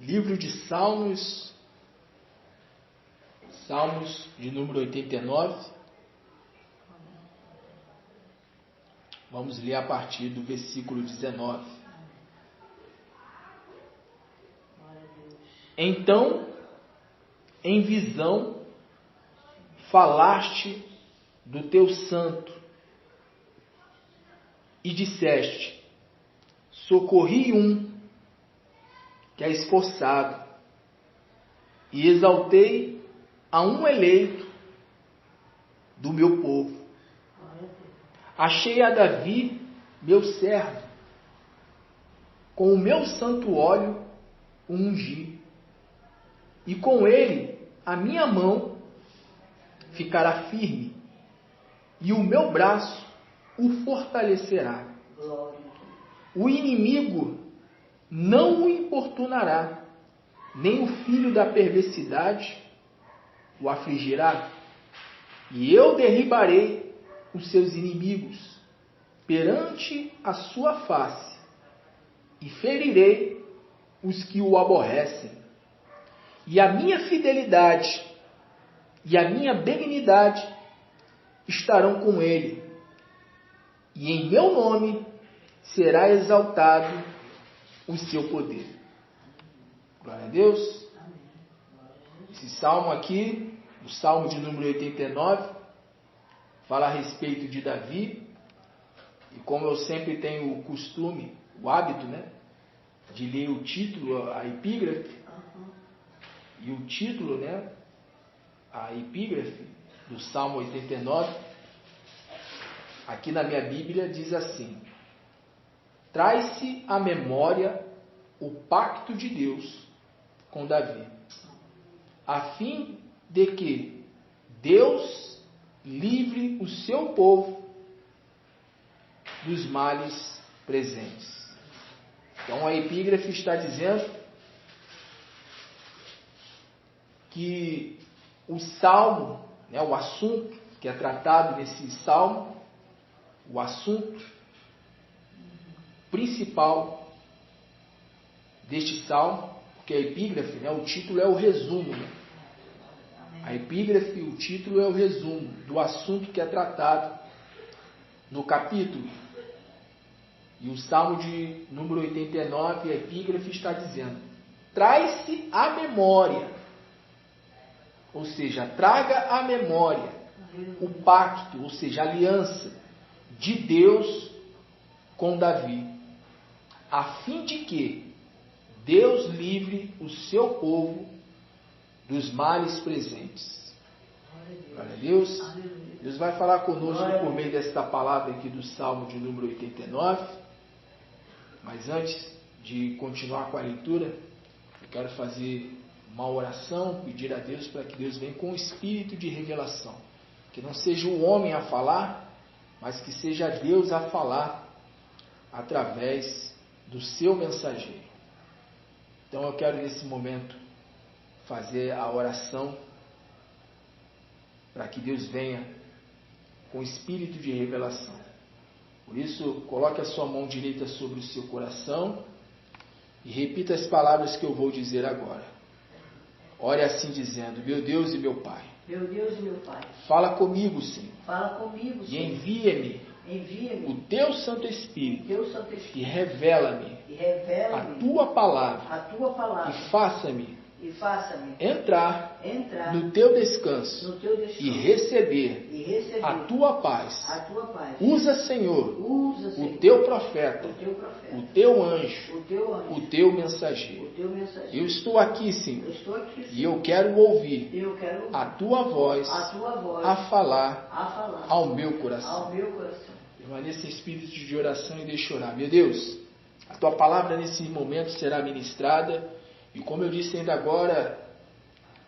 Livro de Salmos, Salmos de número 89. Vamos ler a partir do versículo 19. Então, em visão, falaste do teu santo e disseste: socorri um que é esforçado, e exaltei a um eleito do meu povo. Achei a Davi, meu servo, com o meu santo óleo o ungi, e com ele a minha mão ficará firme, e o meu braço o fortalecerá. O inimigo não o importunará, nem o filho da perversidade o afligirá. E eu derribarei os seus inimigos perante a sua face, e ferirei os que o aborrecem. E a minha fidelidade e a minha benignidade estarão com ele, e em meu nome será exaltado o seu poder. Glória a Deus. Esse salmo aqui, o salmo de número 89, fala a respeito de Davi. E como eu sempre tenho o costume, o hábito, de ler o título, a epígrafe, e o título, a epígrafe do salmo 89, aqui na minha Bíblia diz assim: traz-se à memória o pacto de Deus com Davi, a fim de que Deus livre o seu povo dos males presentes. Então a epígrafe está dizendo que o salmo, o assunto que é tratado nesse salmo, o assunto principal deste salmo, porque a epígrafe, o título é o resumo. A epígrafe, o título é o resumo do assunto que é tratado no capítulo. E o salmo de número 89, a epígrafe está dizendo: traz-se à memória, ou seja, traga à memória o pacto, ou seja, a aliança de Deus com Davi, a fim de que Deus livre o seu povo dos males presentes. Glória a Deus. Deus vai falar conosco por meio desta palavra aqui do Salmo de número 89. Mas antes de continuar com a leitura, eu quero fazer uma oração, pedir a Deus para que Deus venha com o espírito de revelação. Que não seja o homem a falar, mas que seja Deus a falar através do seu mensageiro. Então eu quero nesse momento fazer a oração para que Deus venha com espírito de revelação. Por isso, coloque a sua mão direita sobre o seu coração e repita as palavras que eu vou dizer agora. Ore assim dizendo: meu Deus e meu Pai. Meu Deus e meu Pai. Fala comigo, Senhor. Fala comigo, Senhor. E envia-me o teu Santo Espírito, e revela-me a tua palavra, e faça-me entrar no teu descanso, e receber a tua paz. Usa, Senhor, o teu profeta, o teu anjo, o teu mensageiro. Eu estou aqui, Senhor, e eu quero ouvir a tua voz a falar ao meu coração. Permaneça em espírito de oração e deixe orar. Meu Deus, a tua palavra nesse momento será ministrada, e como eu disse ainda agora,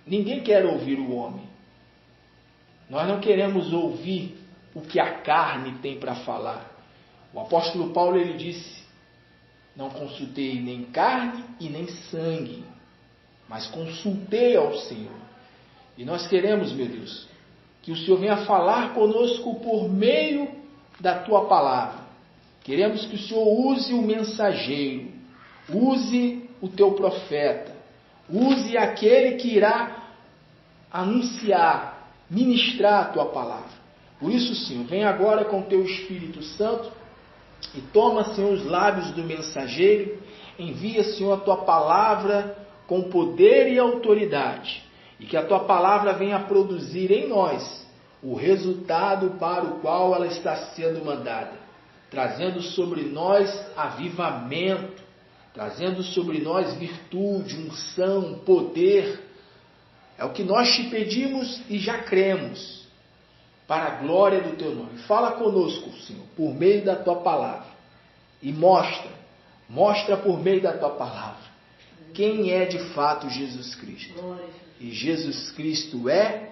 ninguém quer ouvir o homem. Nós não queremos ouvir o que a carne tem para falar. O apóstolo Paulo, ele disse: não consultei nem carne e nem sangue, mas consultei ao Senhor. E nós queremos, meu Deus, que o Senhor venha falar conosco por meio da tua palavra. Queremos que o Senhor use o mensageiro, use o teu profeta, Use aquele que irá anunciar, ministrar a tua palavra. Por isso, Senhor, vem agora com teu Espírito Santo e toma, Senhor, os lábios do mensageiro. Envia, Senhor, a tua palavra com poder e autoridade. E que a tua palavra venha produzir em nós o resultado para o qual ela está sendo mandada. Trazendo sobre nós avivamento, trazendo sobre nós virtude, unção, poder. É o que nós te pedimos e já cremos, para a glória do teu nome. Fala conosco, Senhor, por meio da tua palavra. E mostra por meio da tua palavra quem é de fato Jesus Cristo. E Jesus Cristo é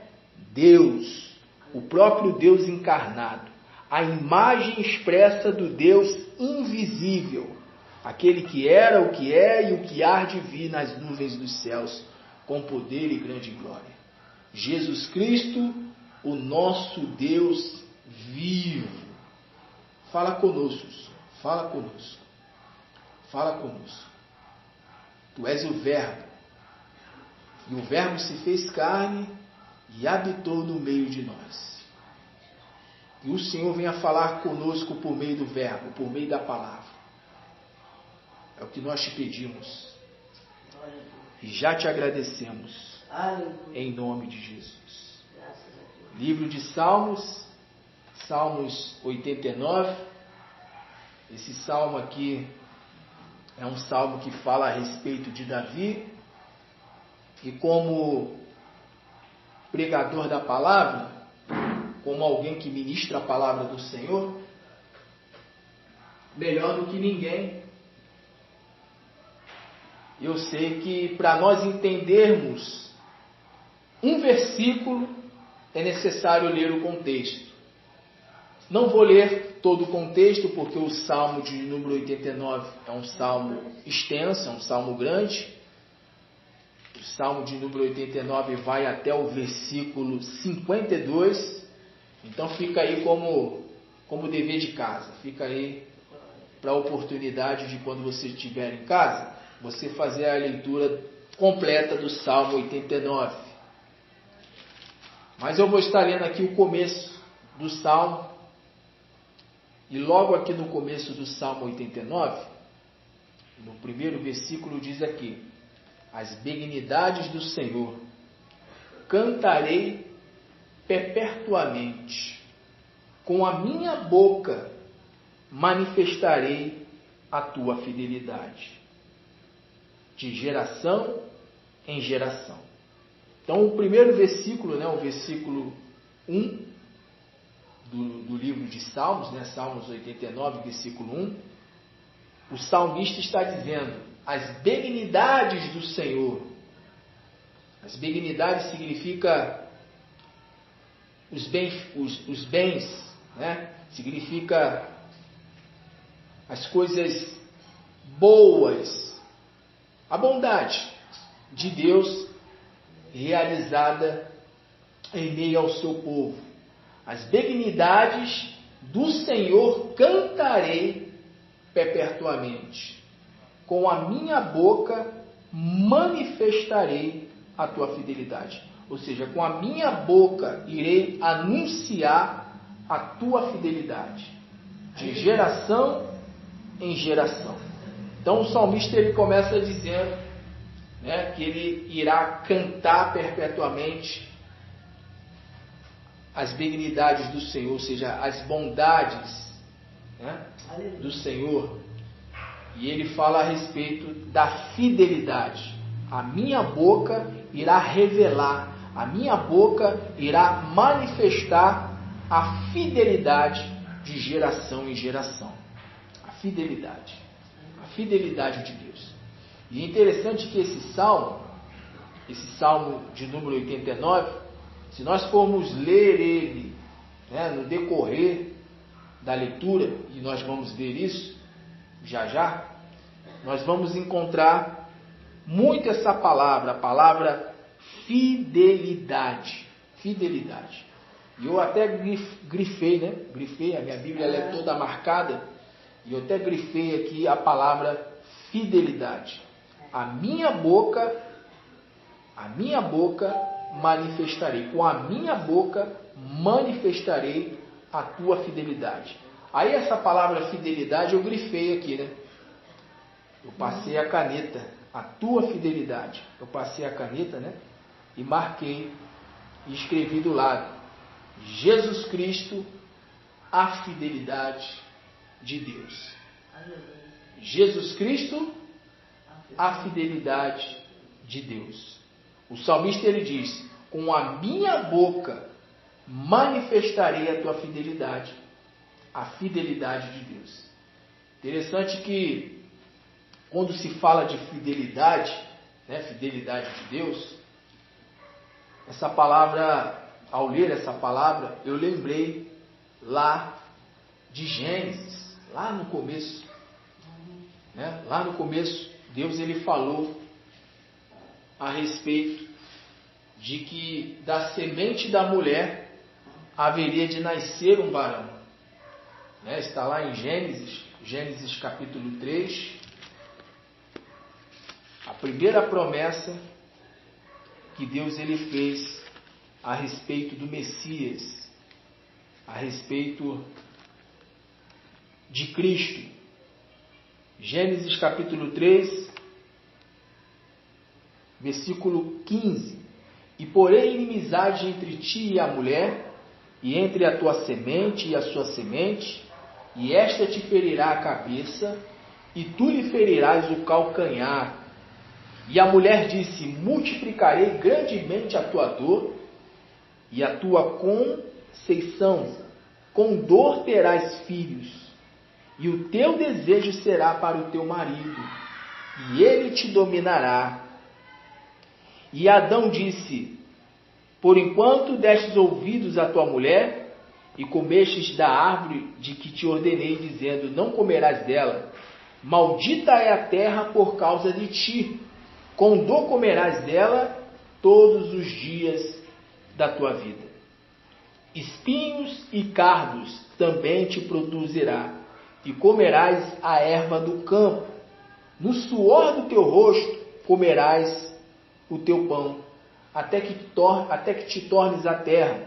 Deus, o próprio Deus encarnado, a imagem expressa do Deus invisível, aquele que era, o que é e o que há de vir nas nuvens dos céus, com poder e grande glória. Jesus Cristo, o nosso Deus vivo. Fala conosco, fala conosco, fala conosco. Tu és o Verbo, e o Verbo se fez carne e habitou no meio de nós. E o Senhor vem a falar conosco por meio do Verbo, por meio da palavra. É o que nós te pedimos. E já te agradecemos. Em nome de Jesus. Livro de Salmos, Salmos 89. Esse salmo aqui é um salmo que fala a respeito de Davi. E como pregador da palavra, como alguém que ministra a palavra do Senhor, melhor do que ninguém, eu sei que para nós entendermos um versículo é necessário ler o contexto. Não vou ler todo o contexto, porque o Salmo de número 89 é um salmo extenso, é um salmo grande. O Salmo de número 89 vai até o versículo 52. Então fica aí como dever de casa. Fica aí para a oportunidade de, quando você estiver em casa, você fazer a leitura completa do Salmo 89. Mas eu vou estar lendo aqui o começo do Salmo. E logo aqui no começo do Salmo 89, no primeiro versículo diz aqui: as benignidades do Senhor cantarei perpetuamente, com a minha boca manifestarei a tua fidelidade, de geração em geração. Então o primeiro versículo, o versículo 1 do livro de Salmos, Salmos 89, versículo 1, o salmista está dizendo: as benignidades do Senhor. As benignidades significa os bens, significa as coisas boas, a bondade de Deus realizada em meio ao seu povo. As benignidades do Senhor cantarei perpetuamente. Com a minha boca manifestarei a tua fidelidade. Ou seja, com a minha boca irei anunciar a tua fidelidade, de geração em geração. Então o salmista ele começa dizendo que ele irá cantar perpetuamente as benignidades do Senhor, ou seja, as bondades do Senhor. E ele fala a respeito da fidelidade. A minha boca irá revelar, a minha boca irá manifestar a fidelidade de geração em geração. A fidelidade de Deus. E é interessante que esse salmo de número 89, se nós formos ler ele no decorrer da leitura, e nós vamos ver isso já, nós vamos encontrar muito essa palavra, a palavra fidelidade. Fidelidade. E eu até grifei, a minha Bíblia ela é toda marcada, e eu até grifei aqui a palavra fidelidade. A minha boca A minha boca manifestarei. Com a minha boca manifestarei a tua fidelidade. Aí essa palavra fidelidade eu grifei aqui, né? Eu passei a caneta. A tua fidelidade. Eu passei a caneta, né? E marquei e escrevi do lado: Jesus Cristo, a fidelidade de Deus. Jesus Cristo, a fidelidade de Deus. O salmista ele diz: com a minha boca manifestarei a tua fidelidade, a fidelidade de Deus. Interessante que quando se fala de fidelidade, né, fidelidade de Deus, essa palavra, ao ler essa palavra, eu lembrei lá de Gênesis, lá no começo, né? Lá no começo, Deus ele falou a respeito de que da semente da mulher haveria de nascer um varão. Né? Está lá em Gênesis capítulo 3, a primeira promessa que Deus ele fez a respeito do Messias, a respeito de Cristo. Gênesis capítulo 3, versículo 15. E porém inimizade entre ti e a mulher, e entre a tua semente e a sua semente, e esta te ferirá a cabeça, e tu lhe ferirás o calcanhar. E a mulher disse: multiplicarei grandemente a tua dor e a tua conceição. Com dor terás filhos, e o teu desejo será para o teu marido, e ele te dominará. E Adão disse: por enquanto destes ouvidos à tua mulher, e comestes da árvore de que te ordenei, dizendo: não comerás dela, maldita é a terra por causa de ti. Com dor comerás dela todos os dias da tua vida. Espinhos e cardos também te produzirá, e comerás a erva do campo. No suor do teu rosto comerás o teu pão, até que te tornes a terra,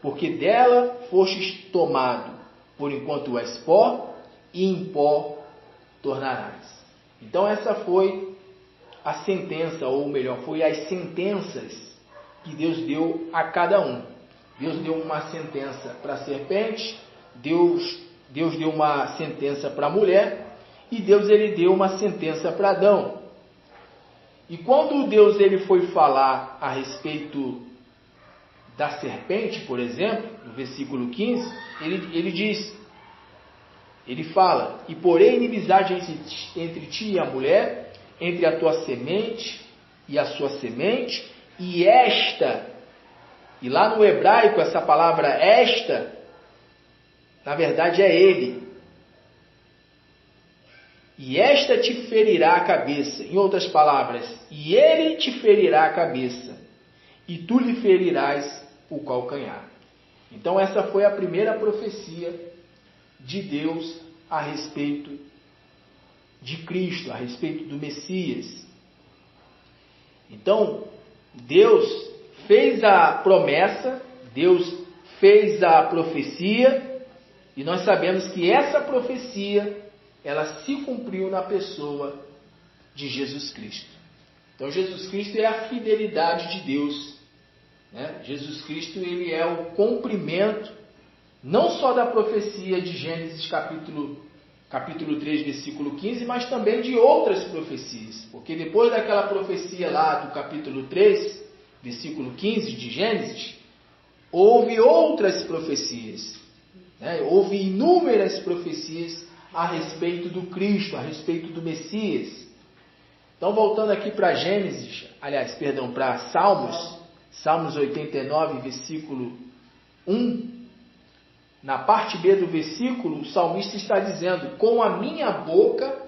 porque dela fostes tomado, por enquanto és pó, e em pó tornarás. Então essa foi a sentença, ou melhor, foi as sentenças que Deus deu a cada um. Deus deu uma sentença para a serpente, Deus deu uma sentença para a mulher, e Deus ele deu uma sentença para Adão. E quando Deus ele foi falar a respeito da serpente, por exemplo, no versículo 15, ele fala: e porém inimizade entre ti e a mulher, entre a tua semente e a sua semente, e esta, e lá no hebraico essa palavra esta, na verdade é ele. E esta te ferirá a cabeça. Em outras palavras, e ele te ferirá a cabeça, e tu lhe ferirás o calcanhar. Então essa foi a primeira profecia de Deus a respeito de Cristo, a respeito do Messias. Então, Deus fez a promessa, Deus fez a profecia, e nós sabemos que essa profecia, ela se cumpriu na pessoa de Jesus Cristo. Então, Jesus Cristo é a fidelidade de Deus, né? Jesus Cristo ele é o cumprimento, não só da profecia de Gênesis capítulo 3, versículo 15, mas também de outras profecias. Porque depois daquela profecia lá do capítulo 3, versículo 15 de Gênesis, houve outras profecias, né? Houve inúmeras profecias a respeito do Cristo, a respeito do Messias. Então, voltando aqui para Gênesis, para Salmos 89, versículo 1, na parte B do versículo, o salmista está dizendo: com a minha boca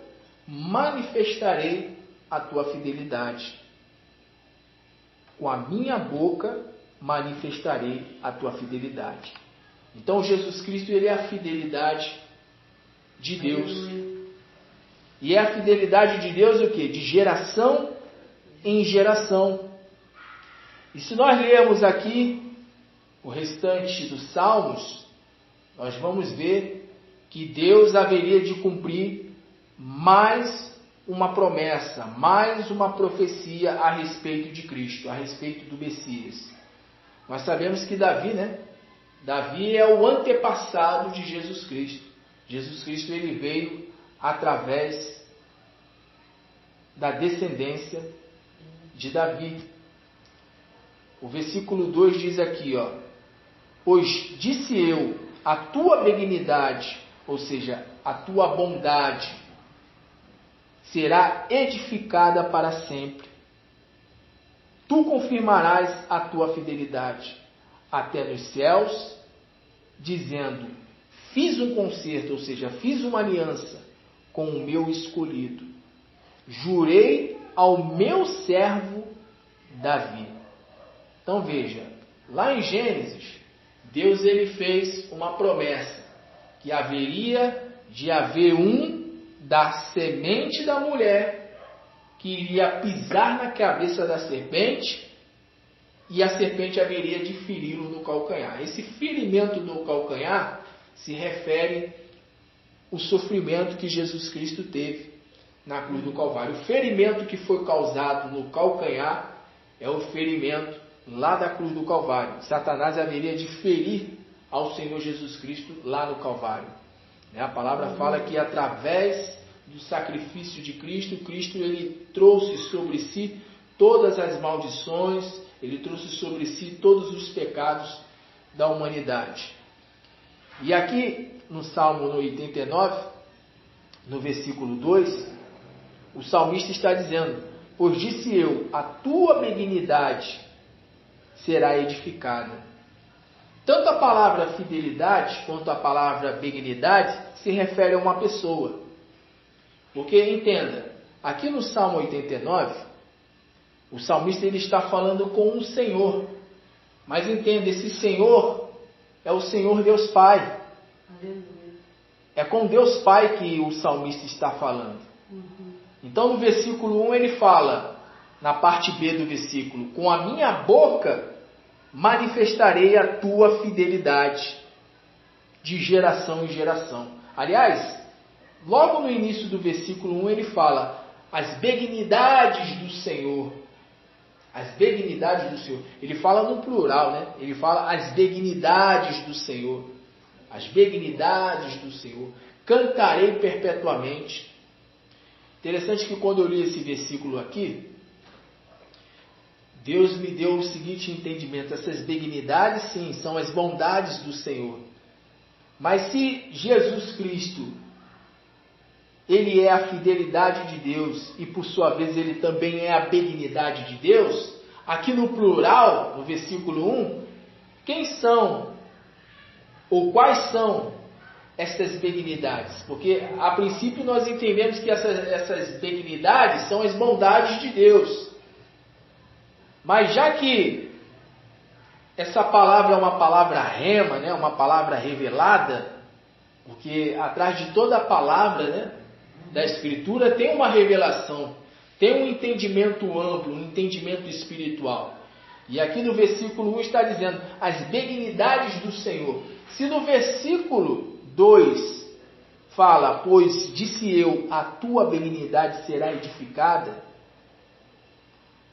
manifestarei a tua fidelidade. Com a minha boca manifestarei a tua fidelidade. Então, Jesus Cristo ele é a fidelidade de Deus. E é a fidelidade de Deus o quê? De geração em geração. E se nós lermos aqui o restante dos Salmos, nós vamos ver que Deus haveria de cumprir mais uma promessa, mais uma profecia a respeito de Cristo, a respeito do Messias. Nós sabemos que Davi, Davi é o antepassado de Jesus Cristo. Jesus Cristo ele veio através da descendência de Davi. O versículo 2 diz aqui, pois disse eu, a tua benignidade, ou seja, a tua bondade, será edificada para sempre. Tu confirmarás a tua fidelidade até nos céus, dizendo, fiz um concerto, ou seja, fiz uma aliança com o meu escolhido. Jurei ao meu servo Davi. Então veja, lá em Gênesis, Deus ele fez uma promessa, que haveria de haver um da semente da mulher, que iria pisar na cabeça da serpente, e a serpente haveria de feri-lo no calcanhar. Esse ferimento no calcanhar se refere ao sofrimento que Jesus Cristo teve na cruz do Calvário. O ferimento que foi causado no calcanhar é o ferimento lá da cruz do Calvário. Satanás haveria de ferir ao Senhor Jesus Cristo lá no Calvário. A palavra fala que através do sacrifício de Cristo, Cristo ele trouxe sobre si todas as maldições, ele trouxe sobre si todos os pecados da humanidade. E aqui no Salmo 89, no versículo 2, o salmista está dizendo, pois disse eu, a tua benignidade será edificada. Tanto a palavra fidelidade quanto a palavra benignidade se refere a uma pessoa. Porque, entenda, aqui no Salmo 89, o salmista ele está falando com um Senhor. Mas entenda, esse Senhor é o Senhor Deus Pai. É com Deus Pai que o salmista está falando. Então, no versículo 1 ele fala, na parte B do versículo, com a minha boca manifestarei a tua fidelidade de geração em geração. Aliás, logo no início do versículo 1 ele fala, as benignidades do Senhor. As benignidades do Senhor. Ele fala no plural, Ele fala as benignidades do Senhor. As benignidades do Senhor. Cantarei perpetuamente. Interessante que quando eu li esse versículo aqui, Deus me deu o seguinte entendimento. Essas benignidades, sim, são as bondades do Senhor. Mas se Jesus Cristo, ele é a fidelidade de Deus e por sua vez ele também é a benignidade de Deus, aqui no plural, no versículo 1, quem são ou quais são estas benignidades? Porque a princípio nós entendemos que essas benignidades são as bondades de Deus. Mas já que essa palavra é uma palavra rema, uma palavra revelada, porque atrás de toda a palavra da Escritura tem uma revelação, tem um entendimento amplo, um entendimento espiritual. E aqui no versículo 1 está dizendo, as benignidades do Senhor. Se no versículo 2 fala, pois disse eu, a tua benignidade será edificada,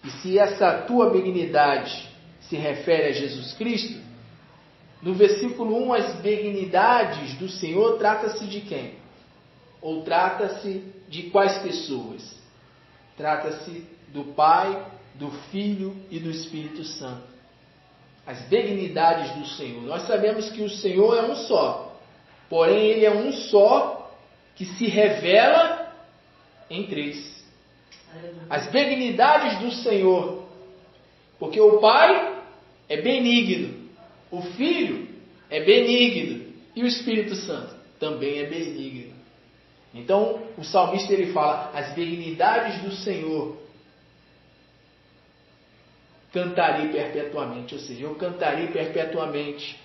e se essa tua benignidade se refere a Jesus Cristo, no versículo 1, as benignidades do Senhor trata-se de quem? Ou trata-se de quais pessoas? Trata-se do Pai, do Filho e do Espírito Santo. As benignidades do Senhor. Nós sabemos que o Senhor é um só, porém Ele é um só que se revela em três. As benignidades do Senhor, porque o Pai é benigno, o Filho é benigno e o Espírito Santo também é benigno. Então o salmista ele fala, as benignidades do Senhor cantarei perpetuamente, ou seja, eu cantarei perpetuamente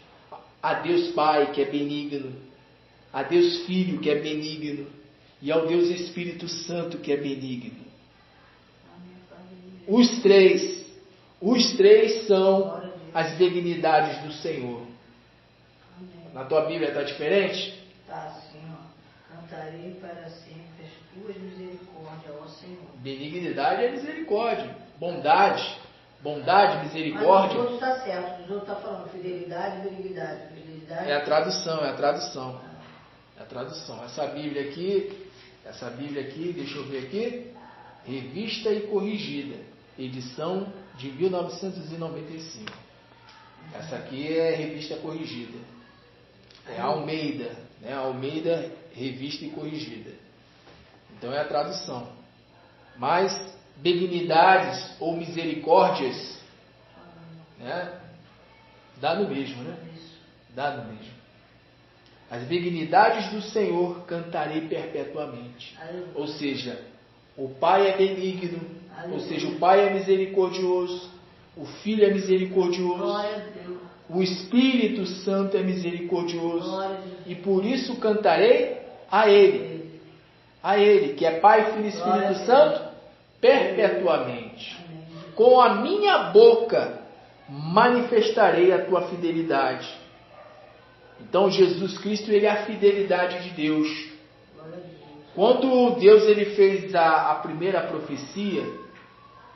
a Deus Pai que é benigno, a Deus Filho que é benigno e ao Deus Espírito Santo que é benigno. Os três, Os três são as benignidades do Senhor. Na tua Bíblia está diferente? Está assim, ó. Cantarei para sempre as tuas misericórdias, ó Senhor. Benignidade é misericórdia. Bondade. Bondade, misericórdia. Mas os outros está certo. Os outros está falando fidelidade, benignidade. Fidelidade. É a tradução. É a tradução. Essa Bíblia aqui, deixa eu ver aqui. Revista e corrigida. Edição de 1995. Essa aqui é revista corrigida. É Almeida, né? Almeida, revista e corrigida. Então é a tradução. Mas benignidades ou misericórdias, né? Dá no mesmo, né? Dá no mesmo. As benignidades do Senhor cantarei perpetuamente. Ou seja, o Pai é benigno, ou seja, o Pai é misericordioso, o Filho é misericordioso. Glória a Deus. O Espírito Santo é misericordioso e por isso cantarei a Ele, que é Pai, Filho e Espírito Santo, perpetuamente. Com a minha boca manifestarei a tua fidelidade. Então Jesus Cristo, Ele é a fidelidade de Deus. Quando Deus ele fez a primeira profecia,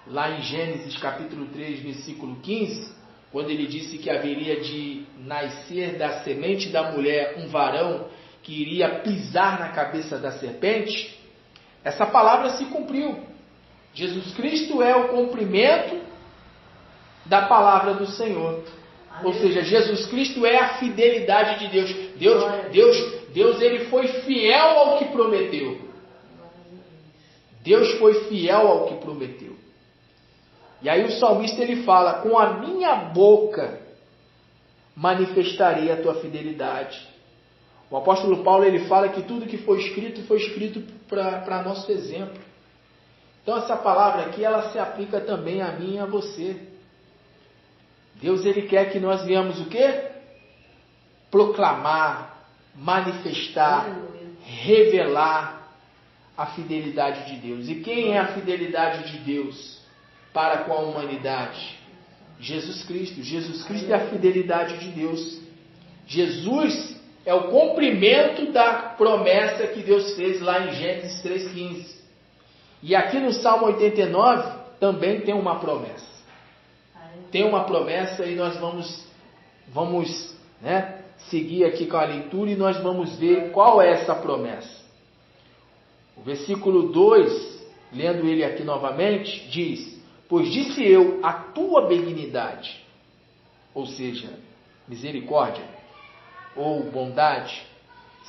lá em Gênesis capítulo 3, versículo 15, quando ele disse que haveria de nascer da semente da mulher um varão que iria pisar na cabeça da serpente, essa palavra se cumpriu. Jesus Cristo é o cumprimento da palavra do Senhor. Ou seja, Jesus Cristo é a fidelidade de Deus. Deus ele foi fiel ao que prometeu. Deus foi fiel ao que prometeu. E aí o salmista ele fala, com a minha boca manifestarei a tua fidelidade. O apóstolo Paulo ele fala que tudo que foi escrito para nosso exemplo. Então essa palavra aqui ela se aplica também a mim e a você. Deus ele quer que nós venhamos o quê? Proclamar, manifestar, revelar a fidelidade de Deus. E quem é a fidelidade de Deus para com a humanidade? Jesus Cristo. Jesus Cristo é a fidelidade de Deus. Jesus é o cumprimento da promessa que Deus fez lá em Gênesis 3,15. E aqui no Salmo 89 também tem uma promessa. Tem uma promessa e nós vamos seguir aqui com a leitura e nós vamos ver qual é essa promessa. O versículo 2, lendo ele aqui novamente, diz: pois disse eu, a tua benignidade, ou seja, misericórdia ou bondade,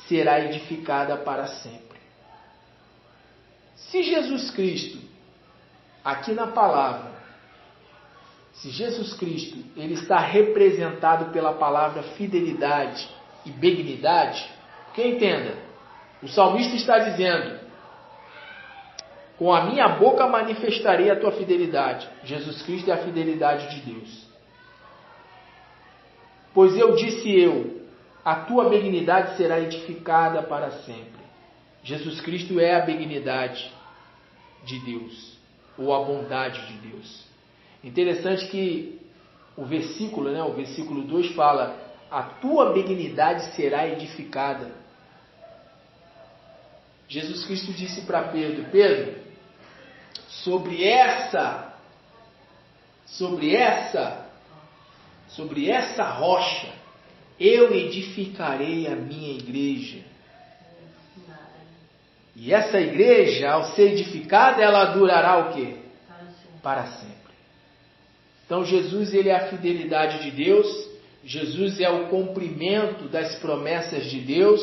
será edificada para sempre. Se Jesus Cristo, aqui na palavra, se Jesus Cristo ele está representado pela palavra fidelidade e benignidade, que entenda, o salmista está dizendo, com a minha boca manifestarei a tua fidelidade. Jesus Cristo é a fidelidade de Deus. Pois eu disse a tua benignidade será edificada para sempre. Jesus Cristo é a benignidade de Deus, ou a bondade de Deus. Interessante que o versículo 2 fala, a tua benignidade será edificada. Jesus Cristo disse para Pedro, Pedro, sobre essa rocha, eu edificarei a minha igreja. E essa igreja, ao ser edificada, ela durará o quê? Para sempre. Então Jesus ele é a fidelidade de Deus, Jesus é o cumprimento das promessas de Deus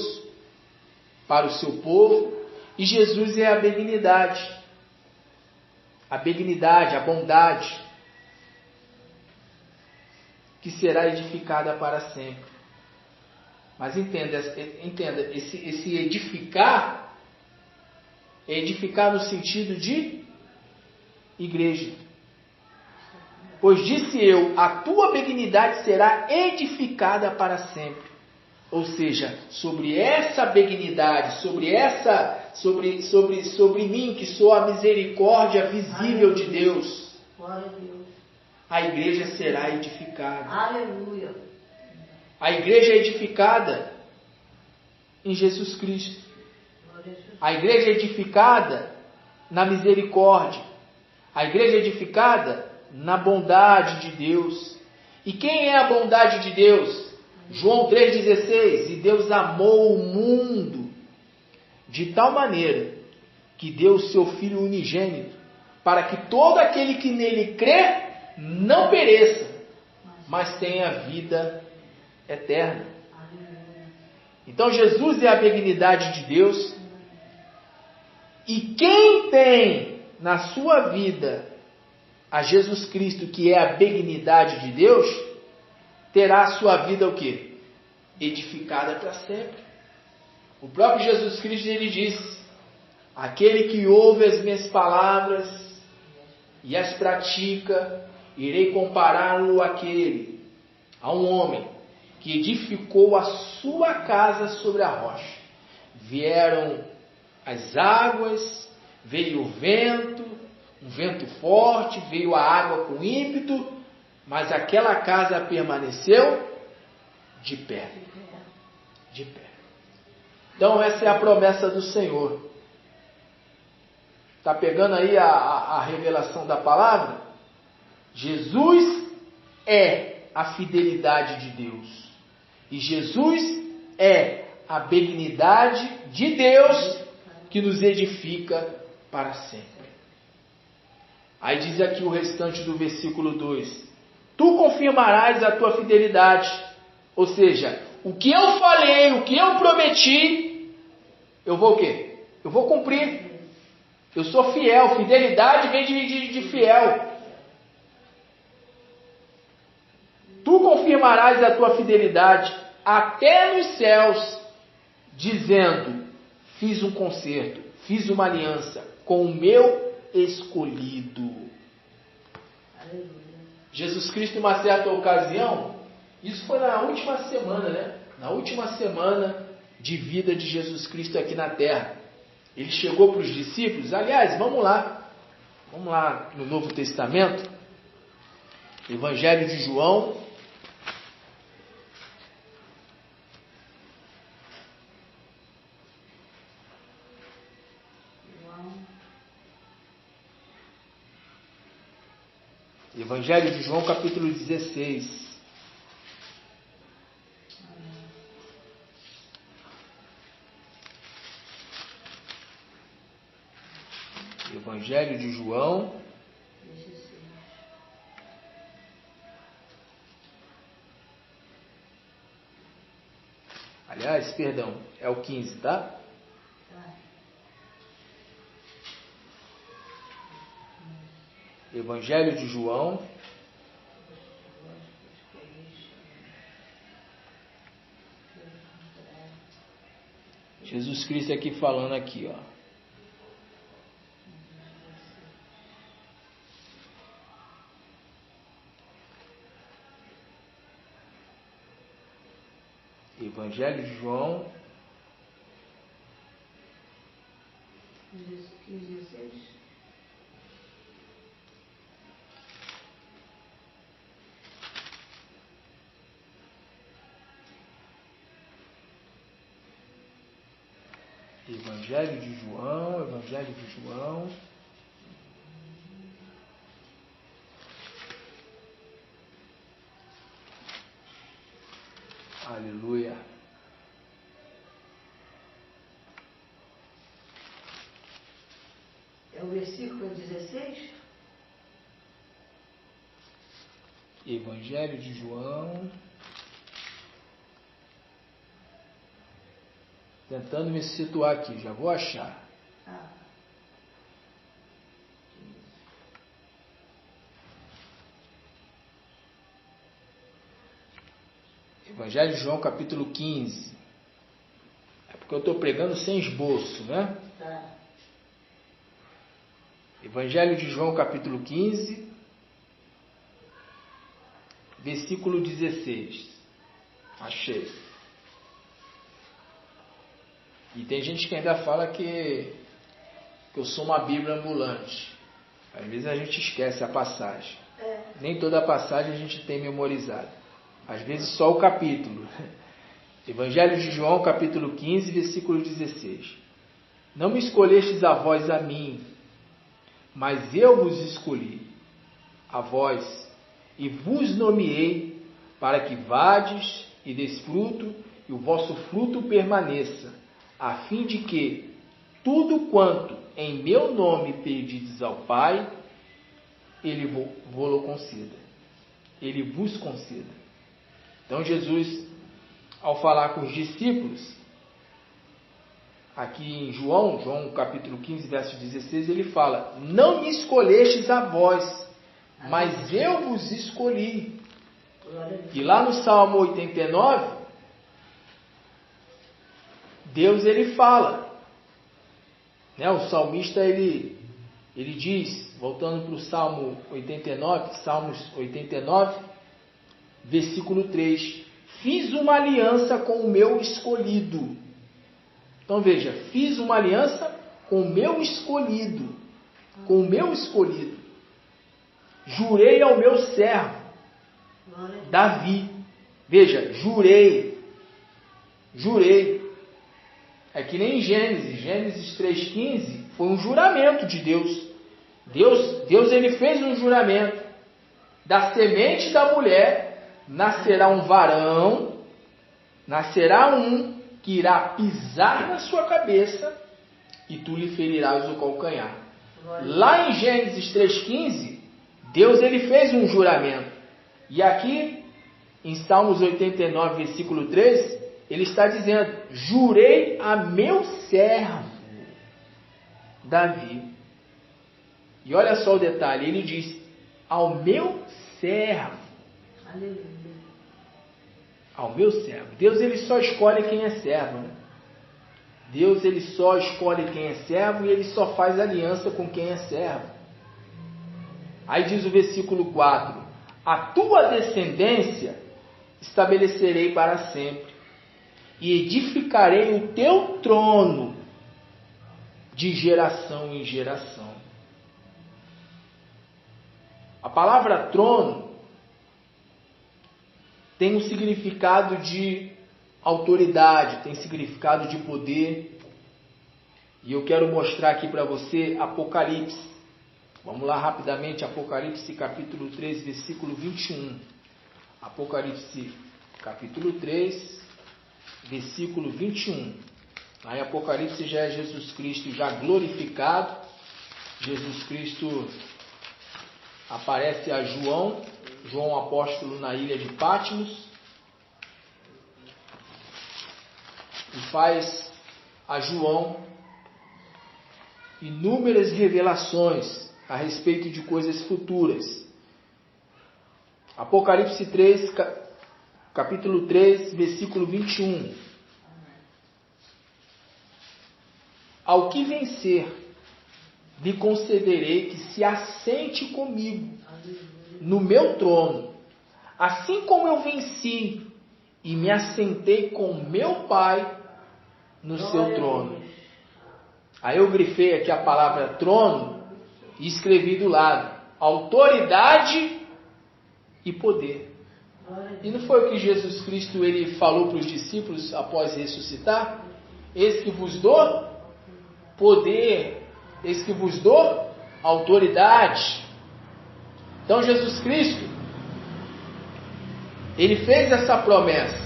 para o seu povo, e Jesus é a benignidade, a bondade, que será edificada para sempre. Mas entenda esse edificar, é edificar no sentido de igreja. Pois disse eu, a tua benignidade será edificada para sempre. Ou seja, sobre essa benignidade, sobre mim, que sou a misericórdia visível de Deus. a igreja será edificada. Aleluia. A igreja é edificada em Jesus Cristo. Glória a Jesus. A igreja é edificada na misericórdia. A igreja é edificada na bondade de Deus. E quem é a bondade de Deus? João 3,16. E Deus amou o mundo de tal maneira que deu o seu Filho unigênito, para que todo aquele que nele crê não pereça, mas tenha vida eterna. Então Jesus é a benignidade de Deus. E quem tem na sua vida a Jesus Cristo, que é a benignidade de Deus, terá a sua vida o quê? Edificada para sempre. O próprio Jesus Cristo, ele disse: aquele que ouve as minhas palavras e as pratica, irei compará-lo a um homem que edificou a sua casa sobre a rocha. Vieram as águas, veio o vento, um vento forte, veio a água com ímpeto, mas aquela casa permaneceu de pé. De pé. Então essa é a promessa do Senhor. Está pegando aí a revelação da palavra? Jesus é a fidelidade de Deus. E Jesus é a benignidade de Deus que nos edifica para sempre. Aí diz aqui o restante do versículo 2. Tu confirmarás a tua fidelidade. Ou seja, o que eu falei, o que eu prometi, eu vou o quê? Eu vou cumprir. Eu sou fiel. Fidelidade vem de fiel. Tu confirmarás a tua fidelidade até nos céus, dizendo: fiz um concerto, fiz uma aliança com o meu escolhido. Aleluia. Jesus Cristo, em uma certa ocasião, isso foi na última semana, né? Na última semana de vida de Jesus Cristo aqui na terra. Ele chegou para os discípulos. Aliás, vamos lá no Novo Testamento, Evangelho de João. Evangelho de João, capítulo 16. Evangelho de João. Aliás, perdão, é o 15, tá? Evangelho de João. Jesus Cristo aqui falando aqui, ó. Evangelho de João. 16. Evangelho de João, Evangelho de João. Aleluia. É o versículo 16? Evangelho de João. Tentando me situar aqui, já vou achar. Evangelho de João, capítulo 15. É porque eu estou pregando sem esboço, né? Tá. Evangelho de João, capítulo 15, versículo 16. Achei. E tem gente que ainda fala que eu sou uma Bíblia ambulante. Às vezes a gente esquece a passagem. Nem toda a passagem a gente tem memorizado. Às vezes só o capítulo. Evangelho de João, capítulo 15, versículo 16. Não me escolhestes a vós a mim, mas eu vos escolhi a vós, e vos nomeei para que vades e deis fruto, e o vosso fruto permaneça, a fim de que tudo quanto em meu nome pedides ao Pai, Ele vos conceda. Ele vos conceda. Então Jesus, ao falar com os discípulos, aqui em João capítulo 15, verso 16, ele fala: não me escolhestes a vós, mas eu vos escolhi. E lá no Salmo 89, Deus ele fala, né? O salmista ele diz, voltando para o Salmo 89, Salmos 89, versículo 3: fiz uma aliança com o meu escolhido. Então veja, fiz uma aliança com o meu escolhido, com o meu escolhido. Jurei ao meu servo Davi. Veja, jurei. É que nem em Gênesis 3,15 foi um juramento de Deus. Deus ele fez um juramento. Da semente da mulher nascerá um varão, nascerá um que irá pisar na sua cabeça e tu lhe ferirás o calcanhar. Lá em Gênesis 3,15, Deus ele fez um juramento. E aqui, em Salmos 89, versículo 3, ele está dizendo: jurei a meu servo Davi. E olha só o detalhe, ele diz: ao meu servo. Aleluia. Ao meu servo. Deus ele só escolhe quem é servo, né? Deus ele só escolhe quem é servo e ele só faz aliança com quem é servo. Aí diz o versículo 4: a tua descendência estabelecerei para sempre, e edificarei o teu trono de geração em geração. A palavra trono tem um significado de autoridade, tem significado de poder. E eu quero mostrar aqui para você Apocalipse. Vamos lá rapidamente, Apocalipse capítulo 3, versículo 21. Apocalipse capítulo 3, versículo 21. Lá em Apocalipse já é Jesus Cristo já glorificado. Jesus Cristo aparece a João apóstolo na ilha de Patmos, e faz a João inúmeras revelações a respeito de coisas futuras. Apocalipse 3, capítulo 3, versículo 21. Ao que vencer, lhe concederei que se assente comigo no meu trono, assim como eu venci e me assentei com meu Pai no seu trono. Aí eu grifei aqui a palavra trono e escrevi do lado: autoridade e poder. E não foi o que Jesus Cristo ele falou para os discípulos após ressuscitar? Eis que vos dou poder, eis que vos dou autoridade. Então Jesus Cristo, ele fez essa promessa.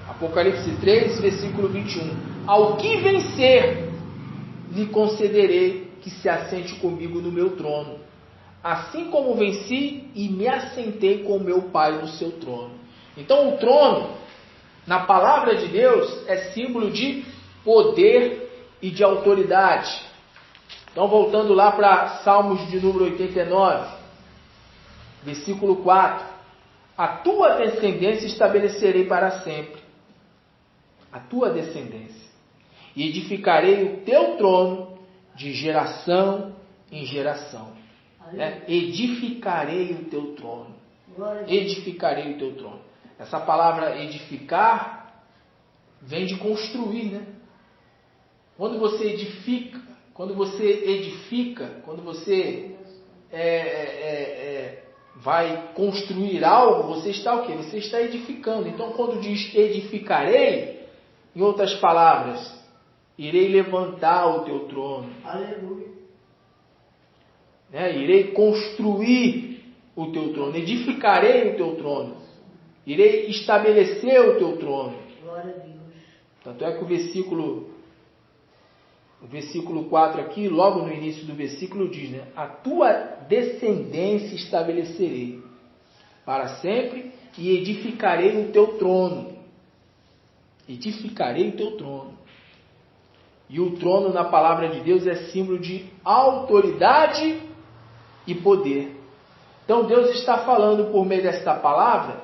Apocalipse 3, versículo 21. Ao que vencer, lhe concederei que se assente comigo no meu trono, assim como venci e me assentei com meu Pai no seu trono. Então o trono, na palavra de Deus, é símbolo de poder e de autoridade. Então, voltando lá para Salmos de número 89, versículo 4. A tua descendência estabelecerei para sempre. A tua descendência. E edificarei o teu trono de geração em geração. Edificarei o teu trono. Edificarei o teu trono. Essa palavra edificar vem de construir, né? Quando você edifica, quando você vai construir algo, você está o quê? Você está edificando. Então, quando diz edificarei, em outras palavras, irei levantar o teu trono. Aleluia. Irei construir o teu trono, edificarei o teu trono, irei estabelecer o teu trono. Glória a Deus. Tanto é que o versículo 4 aqui, logo no início do versículo diz, né? A tua descendência estabelecerei para sempre e edificarei o teu trono. Edificarei o teu trono. E o trono na palavra de Deus é símbolo de autoridade e poder. Então Deus está falando por meio desta palavra,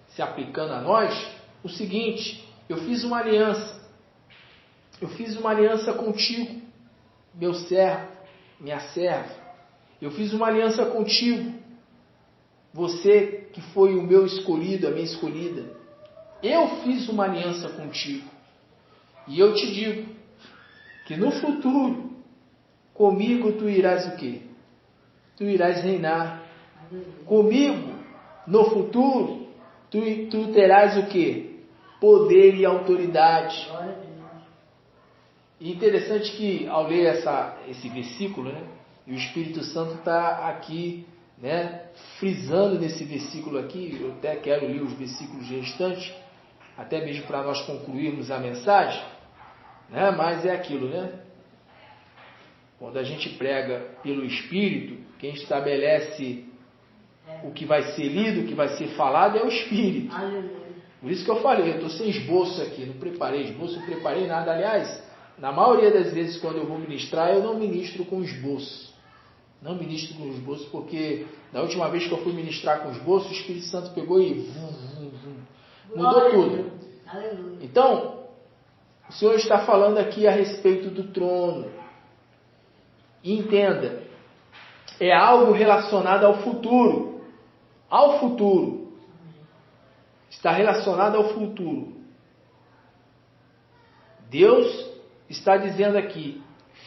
se aplicando a nós, o seguinte: eu fiz uma aliança. Eu fiz uma aliança contigo, meu servo, minha serva. Eu fiz uma aliança contigo, você que foi o meu escolhido, a minha escolhida. Eu fiz uma aliança contigo. E eu te digo que no futuro, comigo tu irás o quê? Tu irás reinar. Comigo, no futuro, tu terás o quê? Poder e autoridade. E interessante que ao ler esse versículo, né, e o Espírito Santo está aqui, né, frisando nesse versículo aqui, eu até quero ler os versículos restantes, até mesmo para nós concluirmos a mensagem, né, mas é aquilo, né? Quando a gente prega pelo Espírito, quem estabelece o que vai ser lido, o que vai ser falado é o Espírito. Por isso que eu falei, eu estou sem esboço aqui, não preparei esboço, não preparei nada. Aliás, na maioria das vezes quando eu vou ministrar, eu não ministro com esboço. Não ministro com esboço, porque da última vez que eu fui ministrar com esboço, o Espírito Santo pegou e mudou tudo. Então, o Senhor está falando aqui a respeito do trono. E entenda, é algo relacionado ao futuro. Ao futuro. Está relacionado ao futuro. Deus está dizendo aqui: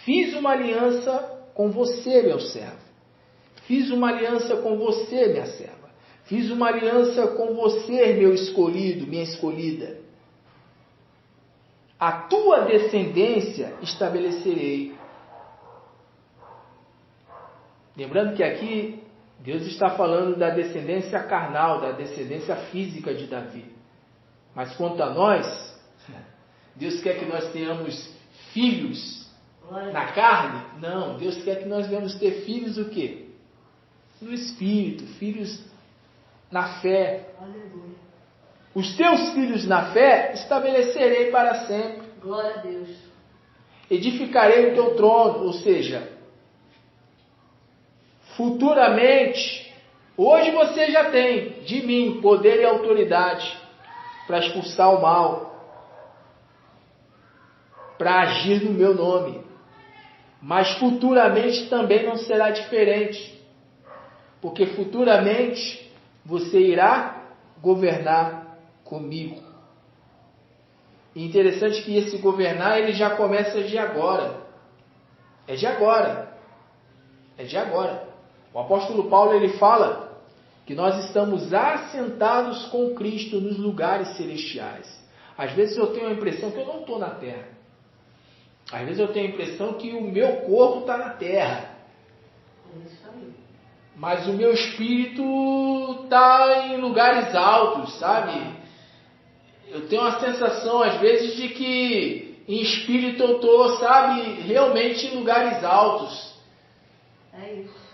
fiz uma aliança com você, meu servo. Fiz uma aliança com você, minha serva. Fiz uma aliança com você, meu escolhido, minha escolhida. A tua descendência estabelecerei. Lembrando que aqui Deus está falando da descendência carnal, da descendência física de Davi. Mas quanto a nós, Deus quer que nós tenhamos filhos na carne? Não, Deus quer que nós venhamos ter filhos o quê? No Espírito, filhos na fé. Aleluia. Os teus filhos na fé estabelecerei para sempre. Glória a Deus. Edificarei o teu trono, ou seja, futuramente, hoje você já tem de mim poder e autoridade para expulsar o mal, para agir no meu nome. Mas futuramente também não será diferente, porque futuramente você irá governar comigo. E interessante que esse governar ele já começa de agora. É de agora. É de agora. O apóstolo Paulo ele fala que nós estamos assentados com Cristo nos lugares celestiais. Às vezes eu tenho a impressão que eu não estou na terra. Às vezes eu tenho a impressão que o meu corpo está na terra. Mas o meu espírito está em lugares altos, sabe? Eu tenho a sensação às vezes de que em espírito eu estou, sabe, realmente em lugares altos. É isso.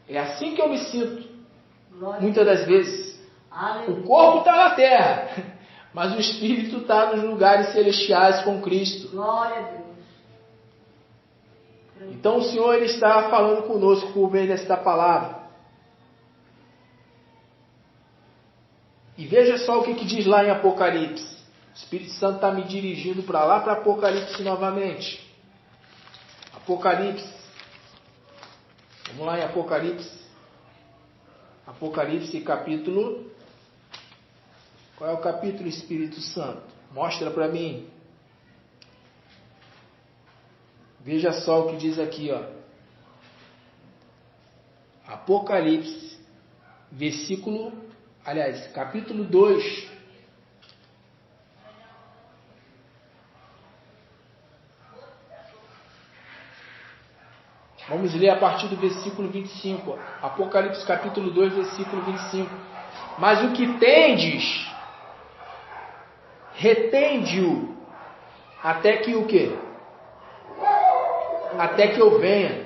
É assim que eu me sinto, Glória muitas das vezes. Aleluia. O corpo está na terra, mas o espírito está nos lugares celestiais com Cristo. Glória a Deus. Então o Senhor ele está falando conosco por meio desta palavra. E veja só o que diz lá em Apocalipse. O Espírito Santo está me dirigindo para lá, para Apocalipse novamente. Apocalipse. Vamos lá em Apocalipse. Apocalipse capítulo... Qual é o capítulo, Espírito Santo? Mostra para mim. Veja só o que diz aqui, ó. Apocalipse, capítulo 2. Vamos ler a partir do versículo 25. Apocalipse capítulo 2, versículo 25. Mas o que tendes, retende-o, até que o quê? Até que eu venha.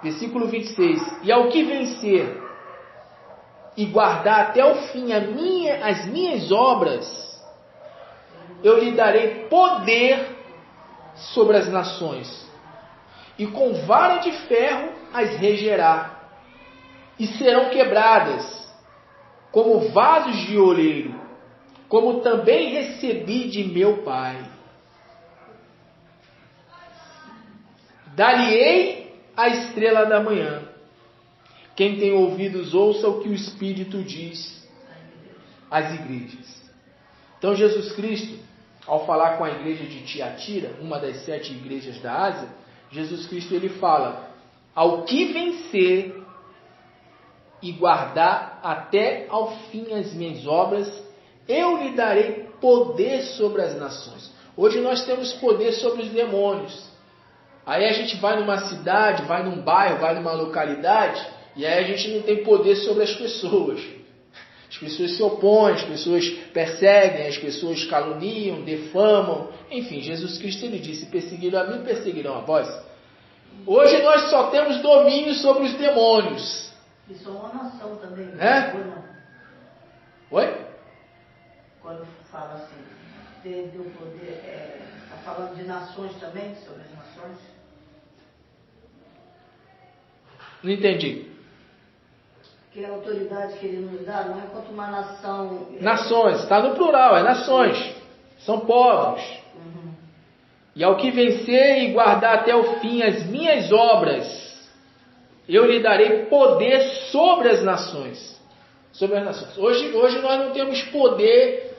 Versículo 26. E ao que vencer e guardar até o fim as minhas obras, eu lhe darei poder sobre as nações, e com vara de ferro as regerá, e serão quebradas como vasos de oleiro, como também recebi de meu Pai. Dar-lhe-ei a estrela da manhã. Quem tem ouvidos, ouça o que o Espírito diz às igrejas. Então Jesus Cristo, ao falar com a igreja de Tiatira, uma das 7 igrejas da Ásia, Jesus Cristo ele fala: ao que vencer e guardar até ao fim as minhas obras, eu lhe darei poder sobre as nações. Hoje nós temos poder sobre os demônios. Aí a gente vai numa cidade, vai num bairro, vai numa localidade, e aí a gente não tem poder sobre as pessoas. As pessoas se opõem, as pessoas perseguem, as pessoas caluniam, defamam. Enfim, Jesus Cristo ele disse: perseguiram a mim, perseguirão a vós. Hoje nós só temos domínio sobre os demônios. E são uma nação também. Né? Oi? Quando fala assim, deu poder, está falando de nações também, sobre as nações? Não entendi. Que a autoridade que ele nos dá não é quanto uma nação... Nações, está no plural, é nações. São povos. Uhum. E ao que vencer e guardar até o fim as minhas obras, eu lhe darei poder sobre as nações. Sobre as nações. Hoje nós não temos poder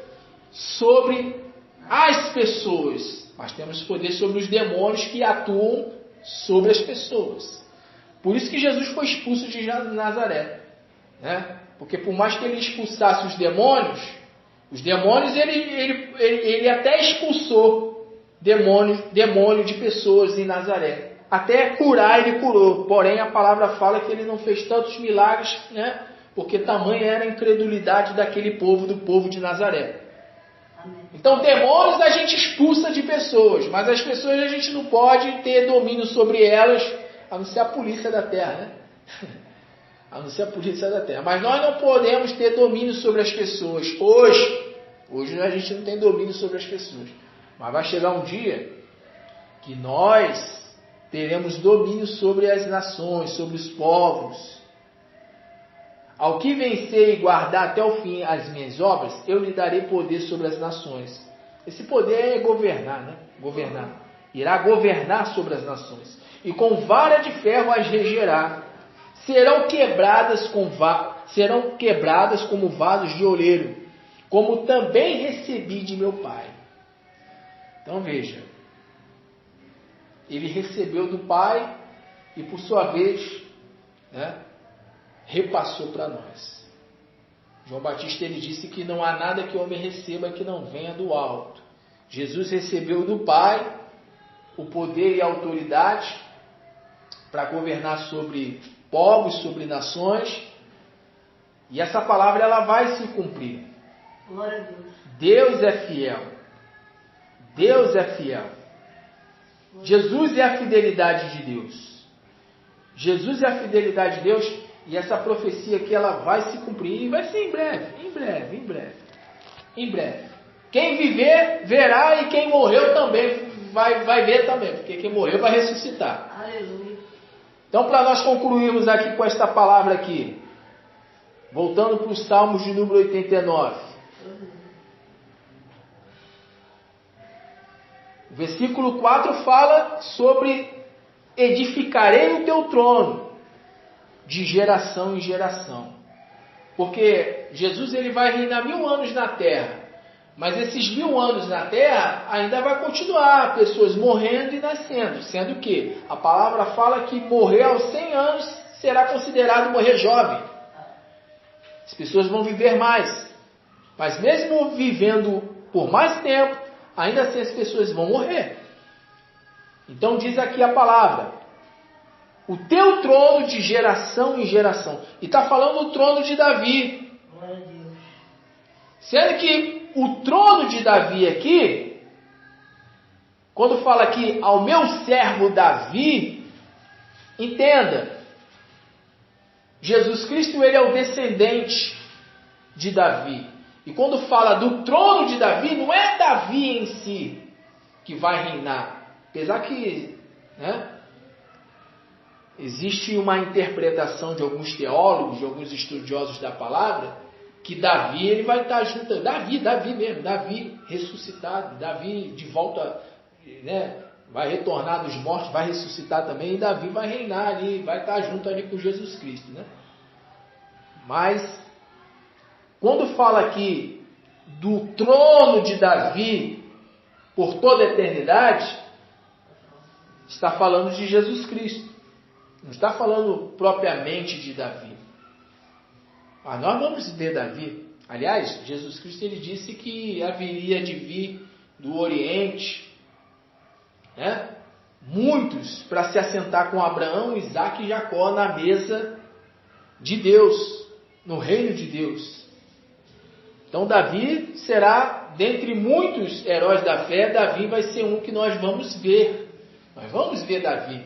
sobre as pessoas, mas temos poder sobre os demônios que atuam sobre as pessoas. Por isso que Jesus foi expulso de Nazaré. Né? Porque por mais que ele expulsasse os demônios ele até expulsou demônio de pessoas em Nazaré. Até curar ele curou. Porém a palavra fala que ele não fez tantos milagres, né? Porque tamanha era a incredulidade daquele povo, do povo de Nazaré. Então demônios a gente expulsa de pessoas, mas as pessoas a gente não pode ter domínio sobre elas, a não ser a polícia da terra, né? A não ser a polícia da terra. Mas nós não podemos ter domínio sobre as pessoas. Hoje a gente não tem domínio sobre as pessoas. Mas vai chegar um dia que nós teremos domínio sobre as nações, sobre os povos. Ao que vencer e guardar até o fim as minhas obras, eu lhe darei poder sobre as nações. Esse poder é governar, né? Governar. Irá governar sobre as nações. E com vara de ferro as regerá. Serão quebradas como vasos de oleiro, como também recebi de meu Pai. Então veja, ele recebeu do Pai e por sua vez, né, repassou para nós. João Batista ele disse que não há nada que o homem receba que não venha do alto. Jesus recebeu do Pai o poder e a autoridade para governar sobre povos, sobre nações, e essa palavra ela vai se cumprir. Glória a Deus. Deus é fiel. Deus é fiel. Jesus é a fidelidade de Deus. Jesus é a fidelidade de Deus, e essa profecia aqui ela vai se cumprir, e vai ser em breve. Quem viver, verá, e quem morreu também vai ver também, porque quem morreu vai ressuscitar. Aleluia. Então, para nós concluirmos aqui com esta palavra aqui, voltando para os Salmos de número 89. O versículo 4 fala sobre: edificarei o teu trono de geração em geração. Porque Jesus ele vai reinar 1000 anos na terra. Mas esses 1000 anos na terra ainda vai continuar, pessoas morrendo e nascendo. Sendo que a palavra fala que morrer aos 100 anos será considerado morrer jovem. As pessoas vão viver mais. Mas mesmo vivendo por mais tempo, ainda assim as pessoas vão morrer. Então diz aqui a palavra: o teu trono de geração em geração. E está falando do trono de Davi. Glória a Deus. Sendo que o trono de Davi aqui, quando fala aqui ao meu servo Davi, entenda, Jesus Cristo ele é o descendente de Davi. E quando fala do trono de Davi, não é Davi em si que vai reinar. Apesar que, existe uma interpretação de alguns teólogos, de alguns estudiosos da palavra, que Davi ele vai estar junto. Davi mesmo, Davi ressuscitado, Davi de volta, vai retornar dos mortos, vai ressuscitar também, e Davi vai reinar ali, vai estar junto ali com Jesus Cristo. Mas, quando fala aqui do trono de Davi por toda a eternidade, está falando de Jesus Cristo. Não está falando propriamente de Davi. Mas nós vamos ver Davi. Aliás, Jesus Cristo ele disse que haveria de vir do Oriente, muitos para se assentar com Abraão, Isaque e Jacó na mesa de Deus, no reino de Deus. Então Davi será, dentre muitos heróis da fé, Davi vai ser um que nós vamos ver. Nós vamos ver Davi.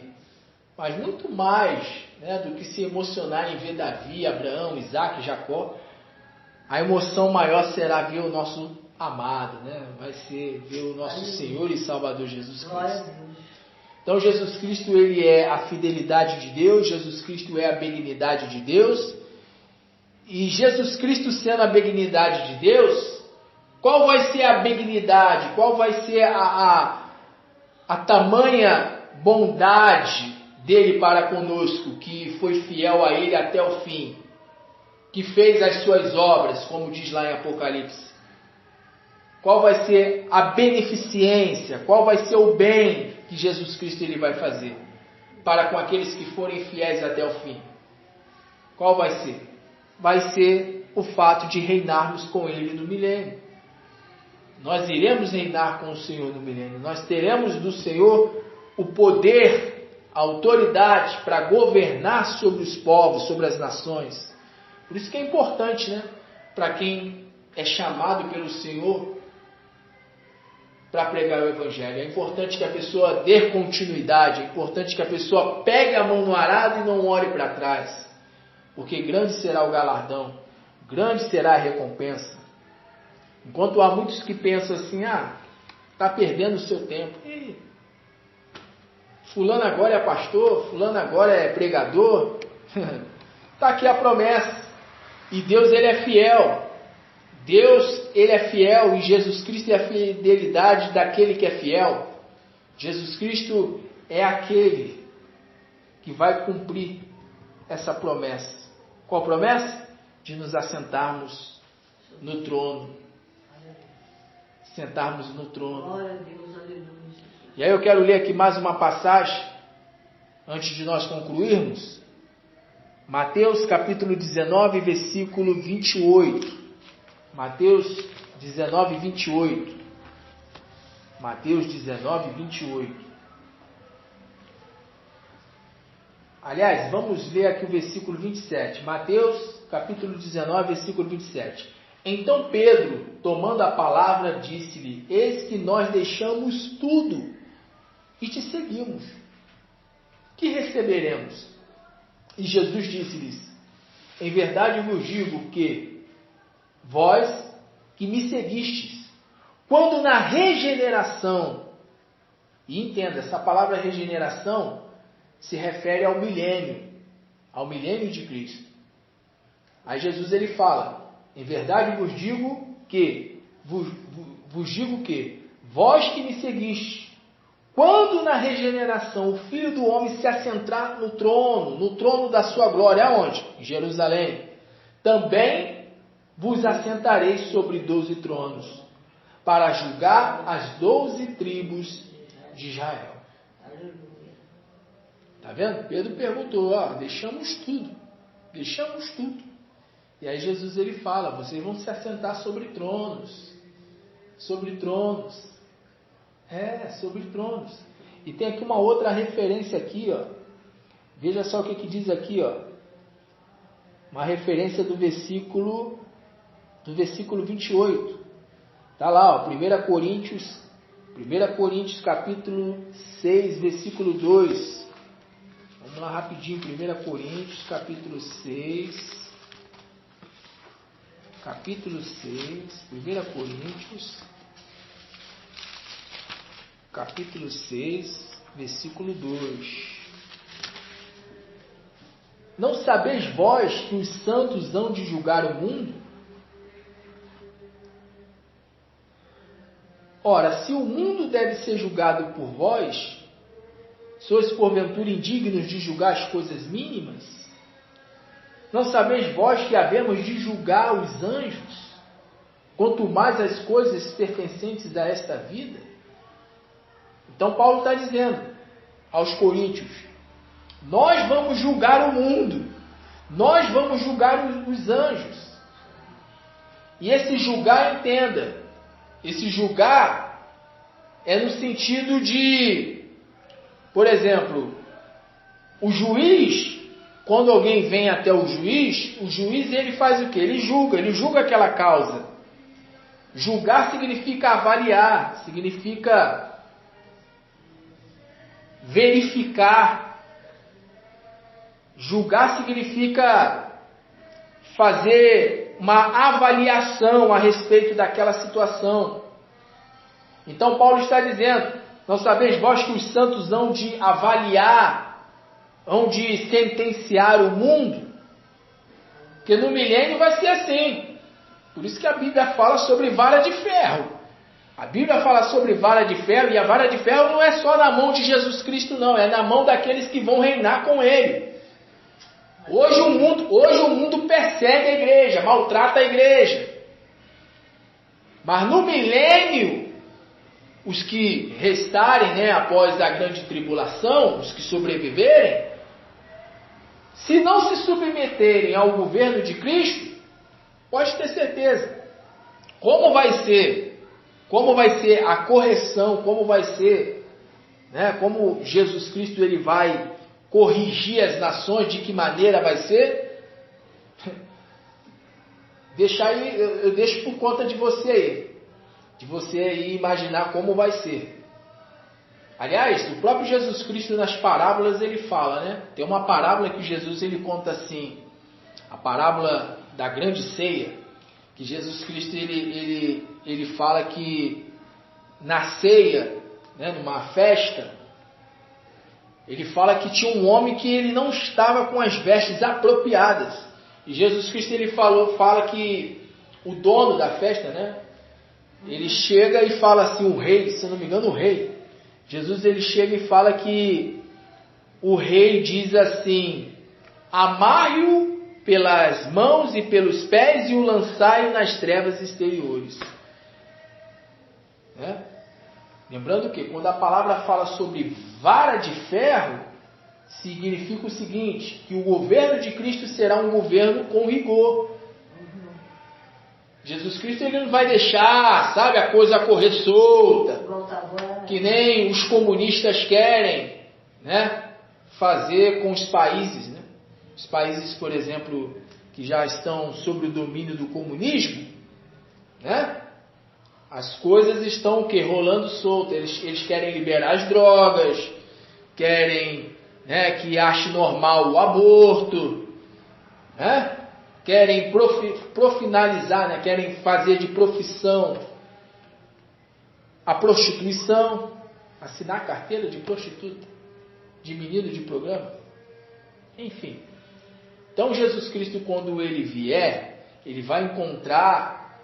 Mas muito mais do que se emocionar em ver Davi, Abraão, Isaque, Jacó, a emoção maior será ver o nosso amado, vai ser ver o nosso Senhor e Salvador Jesus Cristo. Então Jesus Cristo ele é a fidelidade de Deus, Jesus Cristo é a benignidade de Deus, e Jesus Cristo sendo a benignidade de Deus, qual vai ser a benignidade, qual vai ser a tamanha bondade dele para conosco, que foi fiel a ele até o fim, que fez as suas obras, como diz lá em Apocalipse. Qual vai ser a beneficência, qual vai ser o bem que Jesus Cristo ele vai fazer para com aqueles que forem fiéis até o fim? Qual vai ser? Vai ser o fato de reinarmos com ele no milênio. Nós iremos reinar com o Senhor no milênio. Nós teremos do Senhor o poder, a autoridade para governar sobre os povos, sobre as nações. Por isso que é importante, para quem é chamado pelo Senhor para pregar o Evangelho. É importante que a pessoa dê continuidade, é importante que a pessoa pegue a mão no arado e não olhe para trás. Porque grande será o galardão, grande será a recompensa. Enquanto há muitos que pensam assim, está perdendo o seu tempo. Fulano agora é pastor, fulano agora é pregador. Está aqui a promessa. E Deus ele é fiel. Deus ele é fiel e Jesus Cristo é a fidelidade daquele que é fiel. Jesus Cristo é aquele que vai cumprir essa promessa. Qual promessa? De nos assentarmos no trono. Sentarmos no trono. Glória a Deus, aleluia. E aí eu quero ler aqui mais uma passagem, antes de nós concluirmos. Mateus capítulo 19, versículo 28. Mateus 19, 28. Mateus 19, 28. Aliás, vamos ler aqui o versículo 27. Mateus capítulo 19, versículo 27. Então Pedro, tomando a palavra, disse-lhe: eis que nós deixamos tudo e te seguimos. Que receberemos? E Jesus disse-lhes: em verdade vos digo que vós que me seguistes, quando na regeneração, e entenda, essa palavra regeneração se refere ao milênio de Cristo. Aí Jesus ele fala: em verdade vos digo que, vós que me seguistes, quando na regeneração o Filho do Homem se assentar no trono da sua glória, aonde? Em Jerusalém. Também vos assentareis sobre 12 tronos, para julgar as 12 tribos de Israel. Tá vendo? Pedro perguntou, deixamos tudo. Deixamos tudo. E aí Jesus ele fala, vocês vão se assentar sobre tronos. Sobre tronos. Sobre tronos. E tem aqui uma outra referência aqui, Veja só o que diz aqui, Uma referência do versículo 28. Tá lá, 1 Coríntios capítulo 6, versículo 2. Vamos lá rapidinho, 1 Coríntios capítulo 6. Capítulo 6, 1 Coríntios, capítulo 6, versículo 2. Não sabeis vós que os santos hão de julgar o mundo? Ora, se o mundo deve ser julgado por vós, sois porventura indignos de julgar as coisas mínimas? Não sabeis vós que havemos de julgar os anjos, quanto mais as coisas pertencentes a esta vida? Então Paulo está dizendo aos coríntios, nós vamos julgar o mundo, nós vamos julgar os anjos. E esse julgar, entenda, esse julgar é no sentido de, por exemplo, o juiz, quando alguém vem até o juiz ele faz o quê? Ele julga aquela causa. Julgar significa avaliar, significa verificar. Julgar significa fazer uma avaliação a respeito daquela situação. Então Paulo está dizendo, não sabeis vós que os santos hão de avaliar, hão de sentenciar o mundo? Porque no milênio vai ser assim. Por isso que a Bíblia fala sobre vara de ferro. A Bíblia fala sobre vara de ferro, e a vara de ferro não é só na mão de Jesus Cristo, não. É na mão daqueles que vão reinar com Ele. Hoje o mundo persegue a igreja, maltrata a igreja. Mas no milênio, os que restarem, após a grande tribulação, os que sobreviverem, se não se submeterem ao governo de Cristo, pode ter certeza, como vai ser a correção, como vai ser, como Jesus Cristo ele vai corrigir as nações, de que maneira vai ser, eu deixo por conta de você aí imaginar como vai ser. Aliás, o próprio Jesus Cristo nas parábolas ele fala, tem uma parábola que Jesus ele conta assim, a parábola da grande ceia, que Jesus Cristo ele fala que na ceia, numa festa, ele fala que tinha um homem que ele não estava com as vestes apropriadas. E Jesus Cristo ele fala que o dono da festa, ele chega e fala assim, o rei, se não me engano o rei, Jesus ele chega e fala que o rei diz assim, amarre-o pelas mãos e pelos pés e o lançai nas trevas exteriores. Lembrando que quando a palavra fala sobre vara de ferro, significa o seguinte, que o governo de Cristo será um governo com rigor. Jesus Cristo ele não vai deixar, a coisa correr solta, que nem os comunistas querem, fazer com os países, Os países, por exemplo, que já estão sob o domínio do comunismo, as coisas estão rolando solto. Eles querem liberar as drogas, querem que ache normal o aborto, querem profinalizar, querem fazer de profissão a prostituição, assinar carteira de prostituta, de menino de programa, enfim. Então Jesus Cristo, quando ele vier, ele vai encontrar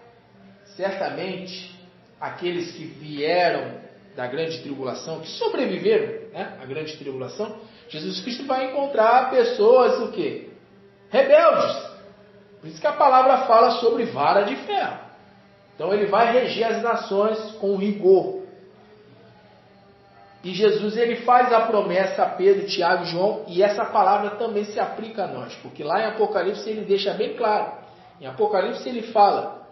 certamente aqueles que vieram da grande tribulação, que sobreviveram à grande tribulação. Jesus Cristo vai encontrar pessoas o quê? Rebeldes. Por isso que a palavra fala sobre vara de ferro. Então ele vai reger as nações com rigor. E Jesus ele faz a promessa a Pedro, Tiago e João, e essa palavra também se aplica a nós, porque lá em Apocalipse ele deixa bem claro. Em Apocalipse ele fala,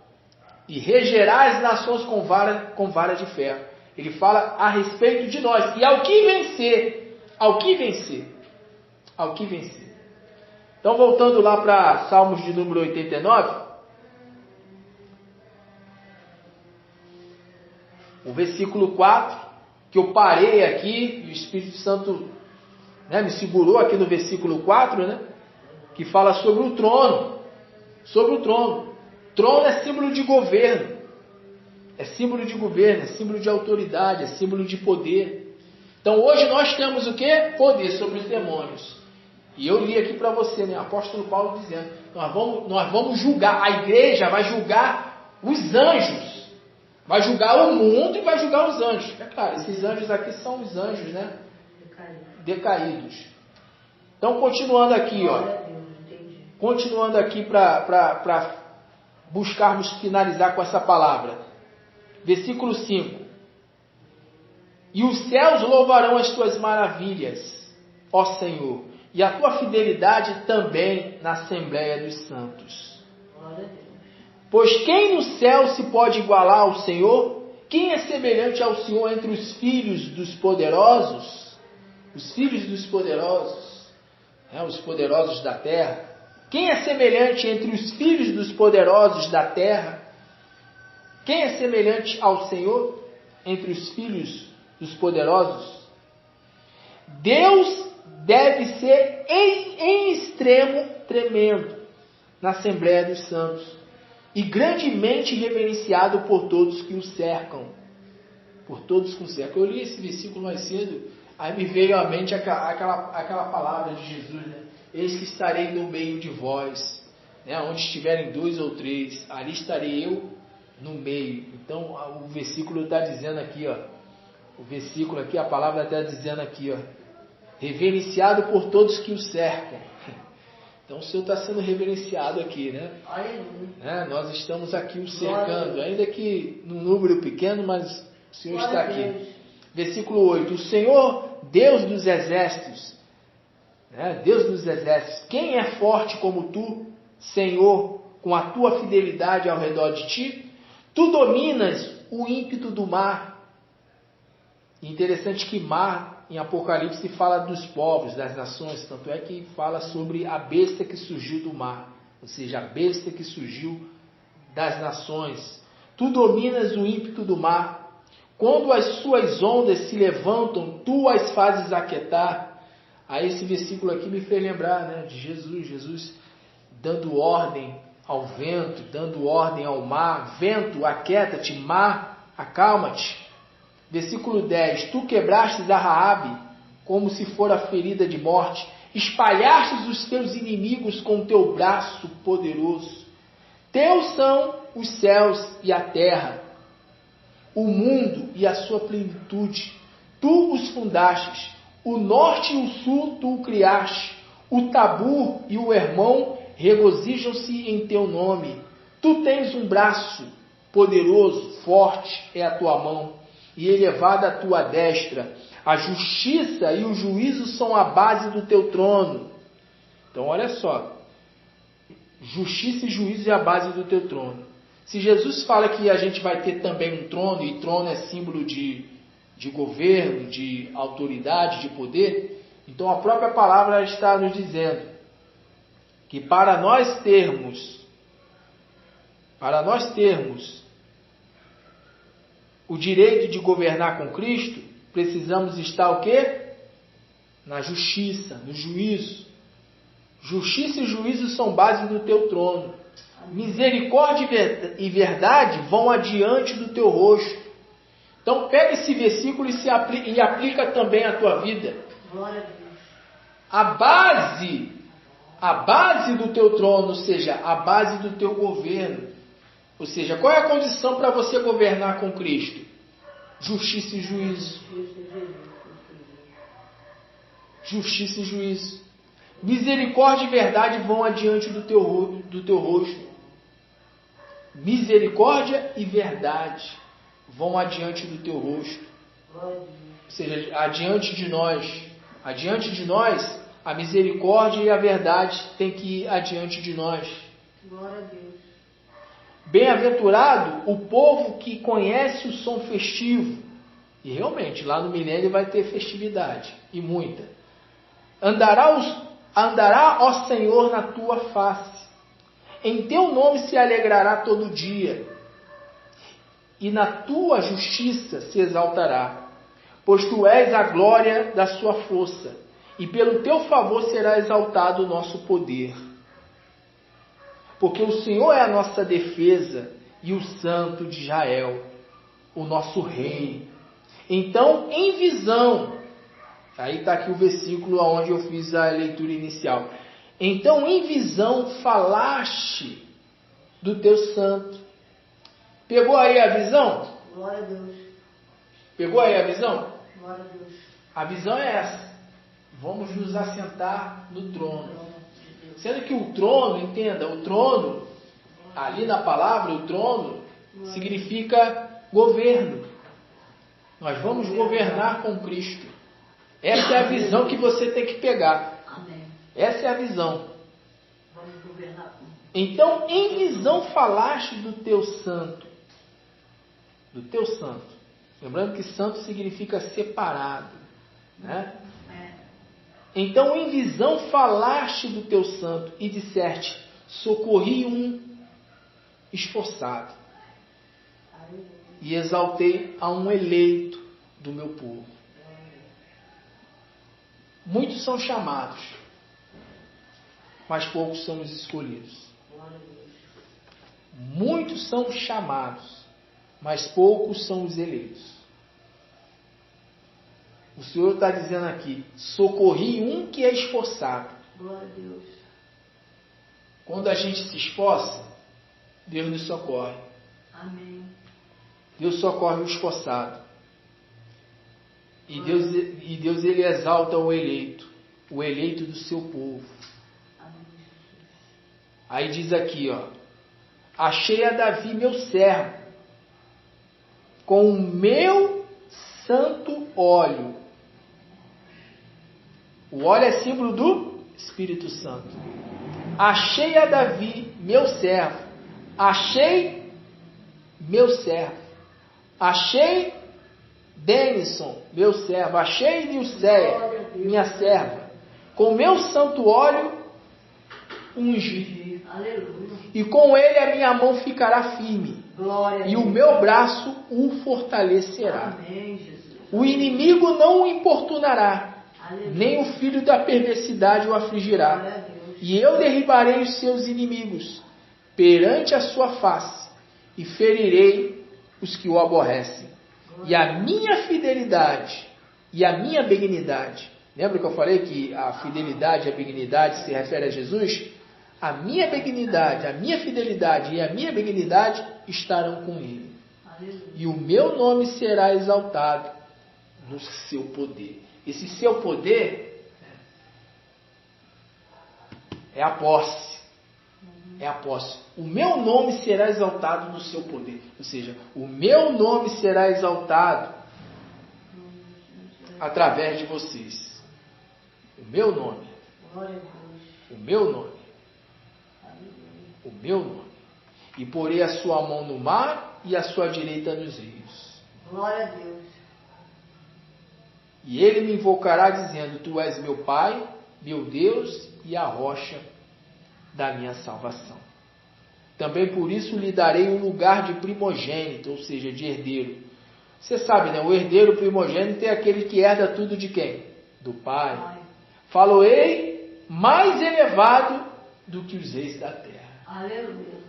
e regerá as nações com vara de ferro. Ele fala a respeito de nós, e ao que vencer. Então voltando lá para Salmos de número 89, o versículo 4, que eu parei aqui, e o Espírito Santo me segurou aqui no versículo 4, que fala sobre o trono. Sobre o trono. Trono é símbolo de governo. É símbolo de governo, é símbolo de autoridade, é símbolo de poder. Então hoje nós temos o quê? Poder sobre os demônios. E eu li aqui para você, apóstolo Paulo dizendo, nós vamos julgar, a igreja vai julgar os anjos. Vai julgar o mundo e vai julgar os anjos. É claro, esses anjos aqui são os anjos, decaídos. Então, continuando aqui, continuando aqui para buscarmos finalizar com essa palavra. Versículo 5. E os céus louvarão as tuas maravilhas, ó Senhor, e a tua fidelidade também na Assembleia dos Santos. Glória a Deus. Pois quem no céu se pode igualar ao Senhor? Quem é semelhante ao Senhor entre os filhos dos poderosos? Os filhos dos poderosos, os poderosos da terra. Quem é semelhante entre os filhos dos poderosos da terra? Quem é semelhante ao Senhor entre os filhos dos poderosos? Deus deve ser em extremo tremendo na Assembleia dos Santos e grandemente reverenciado por todos que o cercam. Por todos que o cercam. Eu li esse versículo mais cedo, aí me veio à mente aquela palavra de Jesus, Eis que estarei no meio de vós, onde estiverem 2 ou 3, ali estarei eu no meio. Então o versículo está dizendo aqui, o versículo aqui, a palavra está dizendo aqui, reverenciado por todos que o cercam. Então o Senhor está sendo reverenciado aqui, nós estamos aqui o cercando, ainda que num número pequeno, mas o Senhor está aqui. Versículo 8. O Senhor, Deus dos exércitos, Deus dos exércitos, quem é forte como tu, Senhor, com a tua fidelidade ao redor de ti? Tu dominas o ímpeto do mar. Interessante que mar, em Apocalipse, fala dos povos, das nações, tanto é que fala sobre a besta que surgiu do mar, ou seja, a besta que surgiu das nações. Tu dominas o ímpeto do mar. Quando as suas ondas se levantam, tu as fazes aquietar. Aí esse versículo aqui me fez lembrar de Jesus dando ordem ao vento, dando ordem ao mar. Vento, aquieta-te, mar, acalma-te. Versículo 10. Tu quebrastes a Raabe como se fora ferida de morte. Espalhastes os teus inimigos com o teu braço poderoso. Teus são os céus e a terra, o mundo e a sua plenitude. Tu os fundastes. O norte e o sul tu o criaste. O Tabor e o Hermão regozijam-se em teu nome. Tu tens um braço poderoso, forte é a tua mão, e elevada a tua destra. A justiça e o juízo são a base do teu trono. Então olha só, justiça e juízo é a base do teu trono. Se Jesus fala que a gente vai ter também um trono, e trono é símbolo de governo, de autoridade, de poder, então a própria palavra está nos dizendo que para nós termos o direito de governar com Cristo, precisamos estar o quê? Na justiça, no juízo. Justiça e juízo são base do teu trono. Misericórdia e verdade vão adiante do teu rosto. Então pega esse versículo e aplica também à tua vida. Glória a Deus. A base do teu trono, ou seja, a base do teu governo. Ou seja, qual é a condição para você governar com Cristo? Justiça e juízo. Justiça e juízo. Misericórdia e verdade vão adiante do teu rosto. Misericórdia e verdade vão adiante do teu rosto. seja, adiante de nós, a misericórdia e a verdade tem que ir adiante de nós. Glória a Deus. Bem-aventurado o povo que conhece o som festivo. E realmente, lá no milênio vai ter festividade, e muita. Andará, ó Senhor, na tua face. Em teu nome se alegrará todo dia. E na tua justiça se exaltará. Pois tu és a glória da sua força. E pelo teu favor será exaltado o nosso poder. Porque o Senhor é a nossa defesa e o Santo de Israel, o nosso Rei. Então, em visão, aí está aqui o versículo onde eu fiz a leitura inicial. Então, em visão, falaste do teu santo. Pegou aí a visão? Glória a Deus. Pegou aí a visão? Glória a Deus. A visão é essa. Vamos nos assentar no trono. Sendo que o trono, entenda, o trono, ali na palavra, o trono, significa governo. Nós vamos governar com Cristo. Essa é a visão que você tem que pegar. Amém. Essa é a visão. Vamos governar com. Então, em visão falaste do teu santo. Do teu santo. Lembrando que santo significa separado, né? Então, em visão falaste do teu santo e disseste, socorri um esforçado e exaltei a um eleito do meu povo. Muitos são chamados, mas poucos são os escolhidos. Muitos são chamados, mas poucos são os eleitos. O Senhor está dizendo aqui, socorri um que é esforçado. Glória a Deus. Quando a gente se esforça, Deus nos socorre. Amém. Deus socorre o esforçado. E Deus ele exalta o eleito do seu povo. Amém. Aí diz aqui, ó, achei a Davi meu servo, com o meu santo óleo. O óleo é símbolo do Espírito Santo. Achei a Davi, meu servo. Achei meu servo. Achei Denison, meu servo. Achei Nilceia, minha serva. Com meu santo óleo ungi. Aleluia. E com ele a minha mão ficará firme. Glória a E Deus. o meu braço o fortalecerá. Amém, Jesus. O inimigo não o importunará. Aleluia. Nem o filho da perversidade o afligirá. Glória a Deus. E eu derribarei os seus inimigos perante a sua face, e ferirei os que o aborrecem. E a minha fidelidade e a minha benignidade, lembra que eu falei que a fidelidade e a benignidade se refere a Jesus? A minha benignidade, a minha fidelidade e a minha benignidade estarão com ele. Aleluia. E o meu nome será exaltado no seu poder. Esse seu poder é a posse. É a posse. O meu nome será exaltado no seu poder. Ou seja, o meu nome será exaltado através de vocês. O meu nome. Glória a Deus. O meu nome. Aleluia. O meu nome. E porei a sua mão no mar e a sua direita nos rios. Glória a Deus. E ele me invocará dizendo, tu és meu Pai, meu Deus e a rocha da minha salvação. Também por isso lhe darei um lugar de primogênito, ou seja, de herdeiro. Você sabe, né? O herdeiro primogênito é aquele que herda tudo de quem? Do Pai. Pai. Falo-ei mais elevado do que os reis da terra. Aleluia.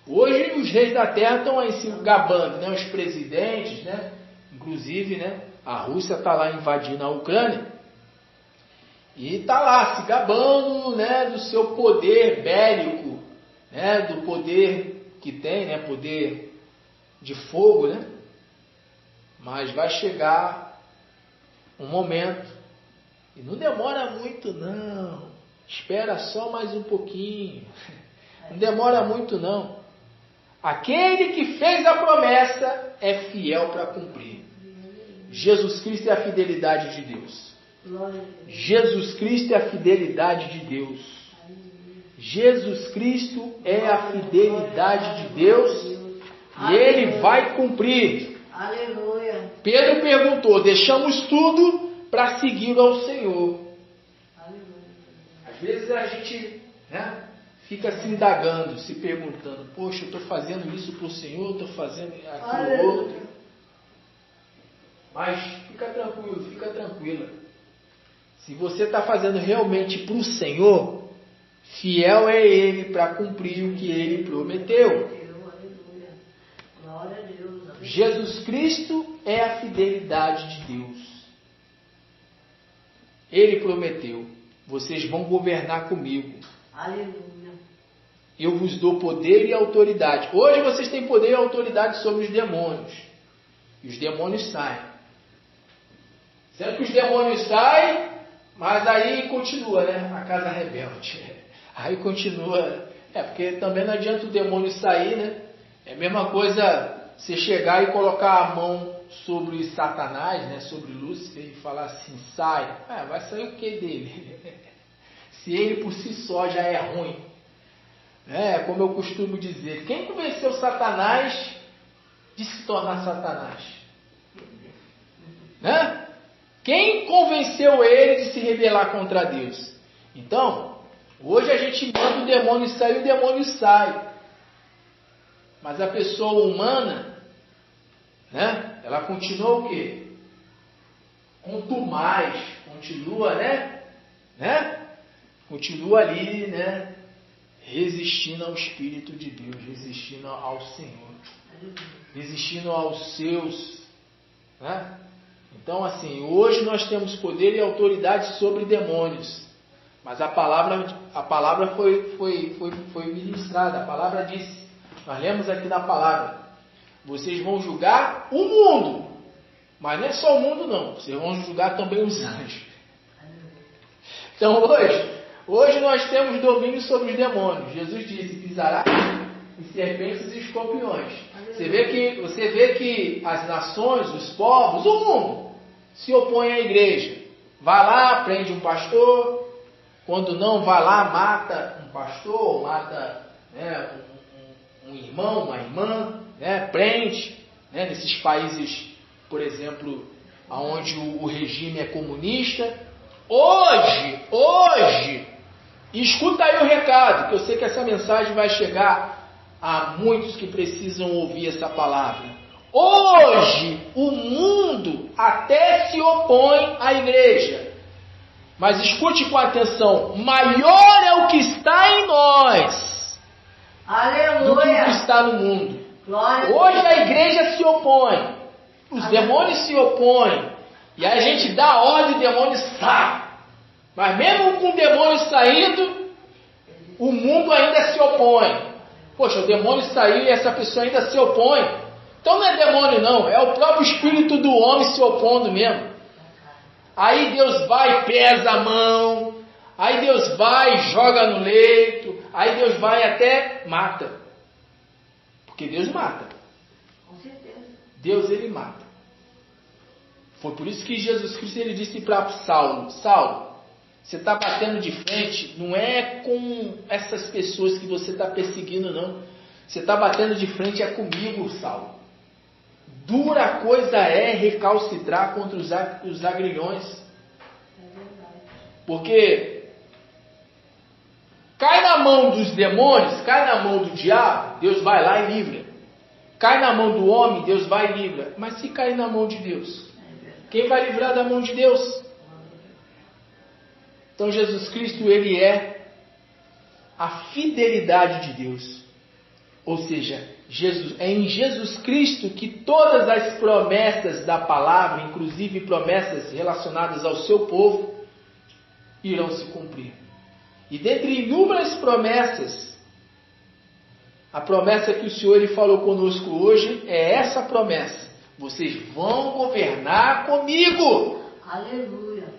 Hoje os reis da terra estão aí se gabando, né? Os presidentes, né? Inclusive, né? A Rússia está lá invadindo a Ucrânia e está lá se gabando, né, do seu poder bélico, né, do poder que tem, né, poder de fogo, né? Mas vai chegar um momento, e não demora muito não, espera só mais um pouquinho, não demora muito não. Aquele que fez a promessa é fiel para cumprir. Jesus Cristo é a fidelidade de Deus. Jesus Cristo é a fidelidade de Deus. Jesus Cristo é a fidelidade de Deus e Ele vai cumprir. Aleluia. Pedro perguntou, deixamos tudo para seguir ao Senhor. Às vezes a gente fica se indagando, se perguntando, poxa, eu estou fazendo isso para o Senhor, estou fazendo aquilo outro. Mas fica tranquilo, fica tranquila. Se você está fazendo realmente para o Senhor, fiel é Ele para cumprir o que Ele prometeu. Glória a Deus. Jesus Cristo é a fidelidade de Deus. Ele prometeu, vocês vão governar comigo. Aleluia. Eu vos dou poder e autoridade. Hoje vocês têm poder e autoridade sobre os demônios. E os demônios saem. Sendo que os demônios saem, mas aí continua, a casa rebelde. Aí continua. Porque também não adianta o demônio sair, É a mesma coisa você chegar e colocar a mão sobre Satanás, sobre Lúcifer e falar assim, sai. Vai sair o que dele? Se ele por si só já é ruim. Como eu costumo dizer, quem convenceu Satanás de se tornar Satanás? Quem convenceu ele de se rebelar contra Deus? Então, hoje a gente manda o demônio sair, o demônio sai. Mas a pessoa humana, ela continua o quê? Contumaz, continua, Continua ali, resistindo ao Espírito de Deus, resistindo ao Senhor, resistindo aos seus, Então, assim, hoje nós temos poder e autoridade sobre demônios, mas a palavra foi ministrada, a palavra disse, nós lemos aqui na palavra, vocês vão julgar o mundo, mas não é só o mundo não, vocês vão julgar também os anjos. Então hoje nós temos domínio sobre os demônios. Jesus disse, pisará em serpentes e escorpiões. Você vê que as nações, os povos, o mundo se opõem à igreja. Vai lá, prende um pastor, quando não, vai lá, mata um pastor, mata um irmão, uma irmã, prende, nesses países, por exemplo, onde o regime é comunista. Hoje, escuta aí o recado, que eu sei que essa mensagem vai chegar a muitos que precisam ouvir essa palavra. Hoje, o mundo até se opõe à igreja. Mas escute com atenção, maior é o que está em nós, aleluia, do que o que está no mundo. Glória. Hoje a igreja se opõe, os demônios se opõem, e aí a gente dá a ordem e o demônio sai. Mas mesmo com o demônio saindo, o mundo ainda se opõe. Poxa, o demônio saiu e essa pessoa ainda se opõe. Então não é demônio não, é o próprio espírito do homem se opondo mesmo. Aí Deus vai e pesa a mão, aí Deus vai e joga no leito, aí Deus vai e até mata. Porque Deus mata. Com certeza. Deus, ele mata. Foi por isso que Jesus Cristo ele disse para Saulo, Saulo, você está batendo de frente, não é com essas pessoas que você está perseguindo, não. Você está batendo de frente é comigo, Saulo. Dura coisa é recalcitrar contra os agrilhões. É verdade. Porque cai na mão dos demônios, cai na mão do diabo, Deus vai lá e livra. Cai na mão do homem, Deus vai e livra. Mas se cair na mão de Deus, quem vai livrar da mão de Deus? Então Jesus Cristo, ele é a fidelidade de Deus. Ou seja, é em Jesus Cristo que todas as promessas da palavra, inclusive promessas relacionadas ao seu povo, irão se cumprir. E dentre inúmeras promessas, a promessa que o Senhor ele falou conosco hoje é essa promessa. Vocês vão governar comigo. Aleluia.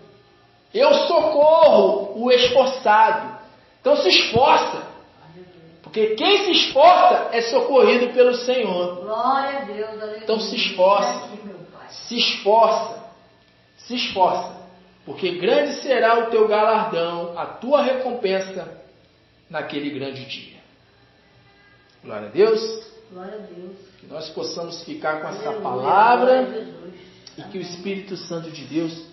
Eu socorro o esforçado. Então se esforça. Porque quem se esforça é socorrido pelo Senhor. Glória a Deus. Aleluia. Então se esforça. se esforça, porque grande será o teu galardão, a tua recompensa naquele grande dia. Glória a Deus. Glória a Deus. Que nós possamos ficar com essa Aleluia, palavra glória a Jesus. e que o Espírito Santo de Deus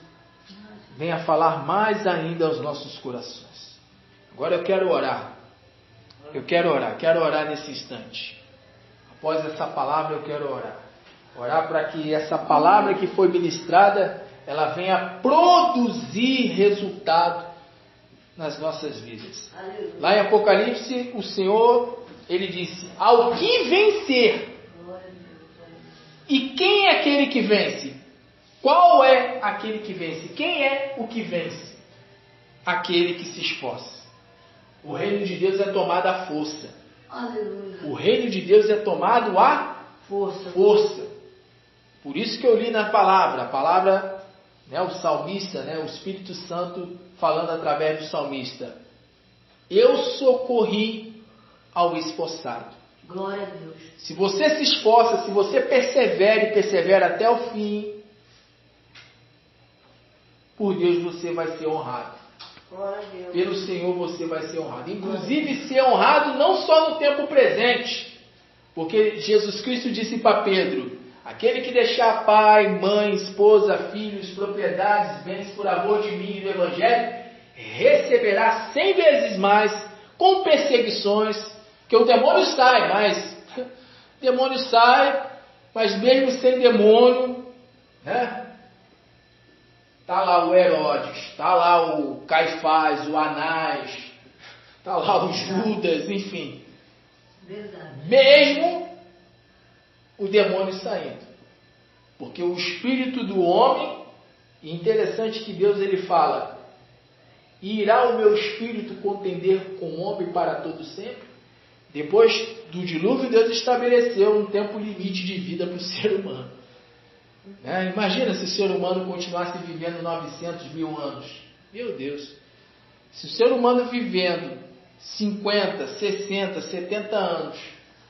venha falar mais ainda aos nossos corações. Agora eu quero orar. Quero orar nesse instante. Após essa palavra eu quero orar. Orar para que essa palavra que foi ministrada, ela venha produzir resultado nas nossas vidas. Aleluia. Lá em Apocalipse, o Senhor, Ele disse, ao que vencer. Glória a Deus. E quem é aquele que vence? Qual é aquele que vence? Quem é o que vence? Aquele que se esforça. O reino de Deus é tomado à força. Aleluia. O reino de Deus é tomado à força. Por isso que eu li na palavra, a palavra, né, o salmista, né, o Espírito Santo falando através do salmista. Eu socorri ao esforçado. Glória a Deus. Se você se esforça, se você persevera até o fim, por Deus você vai ser honrado. Glória a Deus. Pelo Senhor você vai ser honrado. Inclusive ser honrado não só no tempo presente. Porque Jesus Cristo disse para Pedro, aquele que deixar pai, mãe, esposa, filhos, propriedades, bens por amor de mim e do Evangelho, receberá 100 vezes mais com perseguições, que o demônio sai, mas mesmo sem demônio, né? Está lá o Herodes, está lá o Caifás, o Anás, está lá o Judas, enfim. Verdade. Mesmo o demônio saindo. Porque o espírito do homem, e interessante que Deus ele fala, irá o meu espírito contender com o homem para todo sempre? Depois do dilúvio, Deus estabeleceu um tempo limite de vida para o ser humano. Imagina se o ser humano continuasse vivendo 900 mil anos. Meu Deus! Se o ser humano vivendo 50, 60, 70 anos,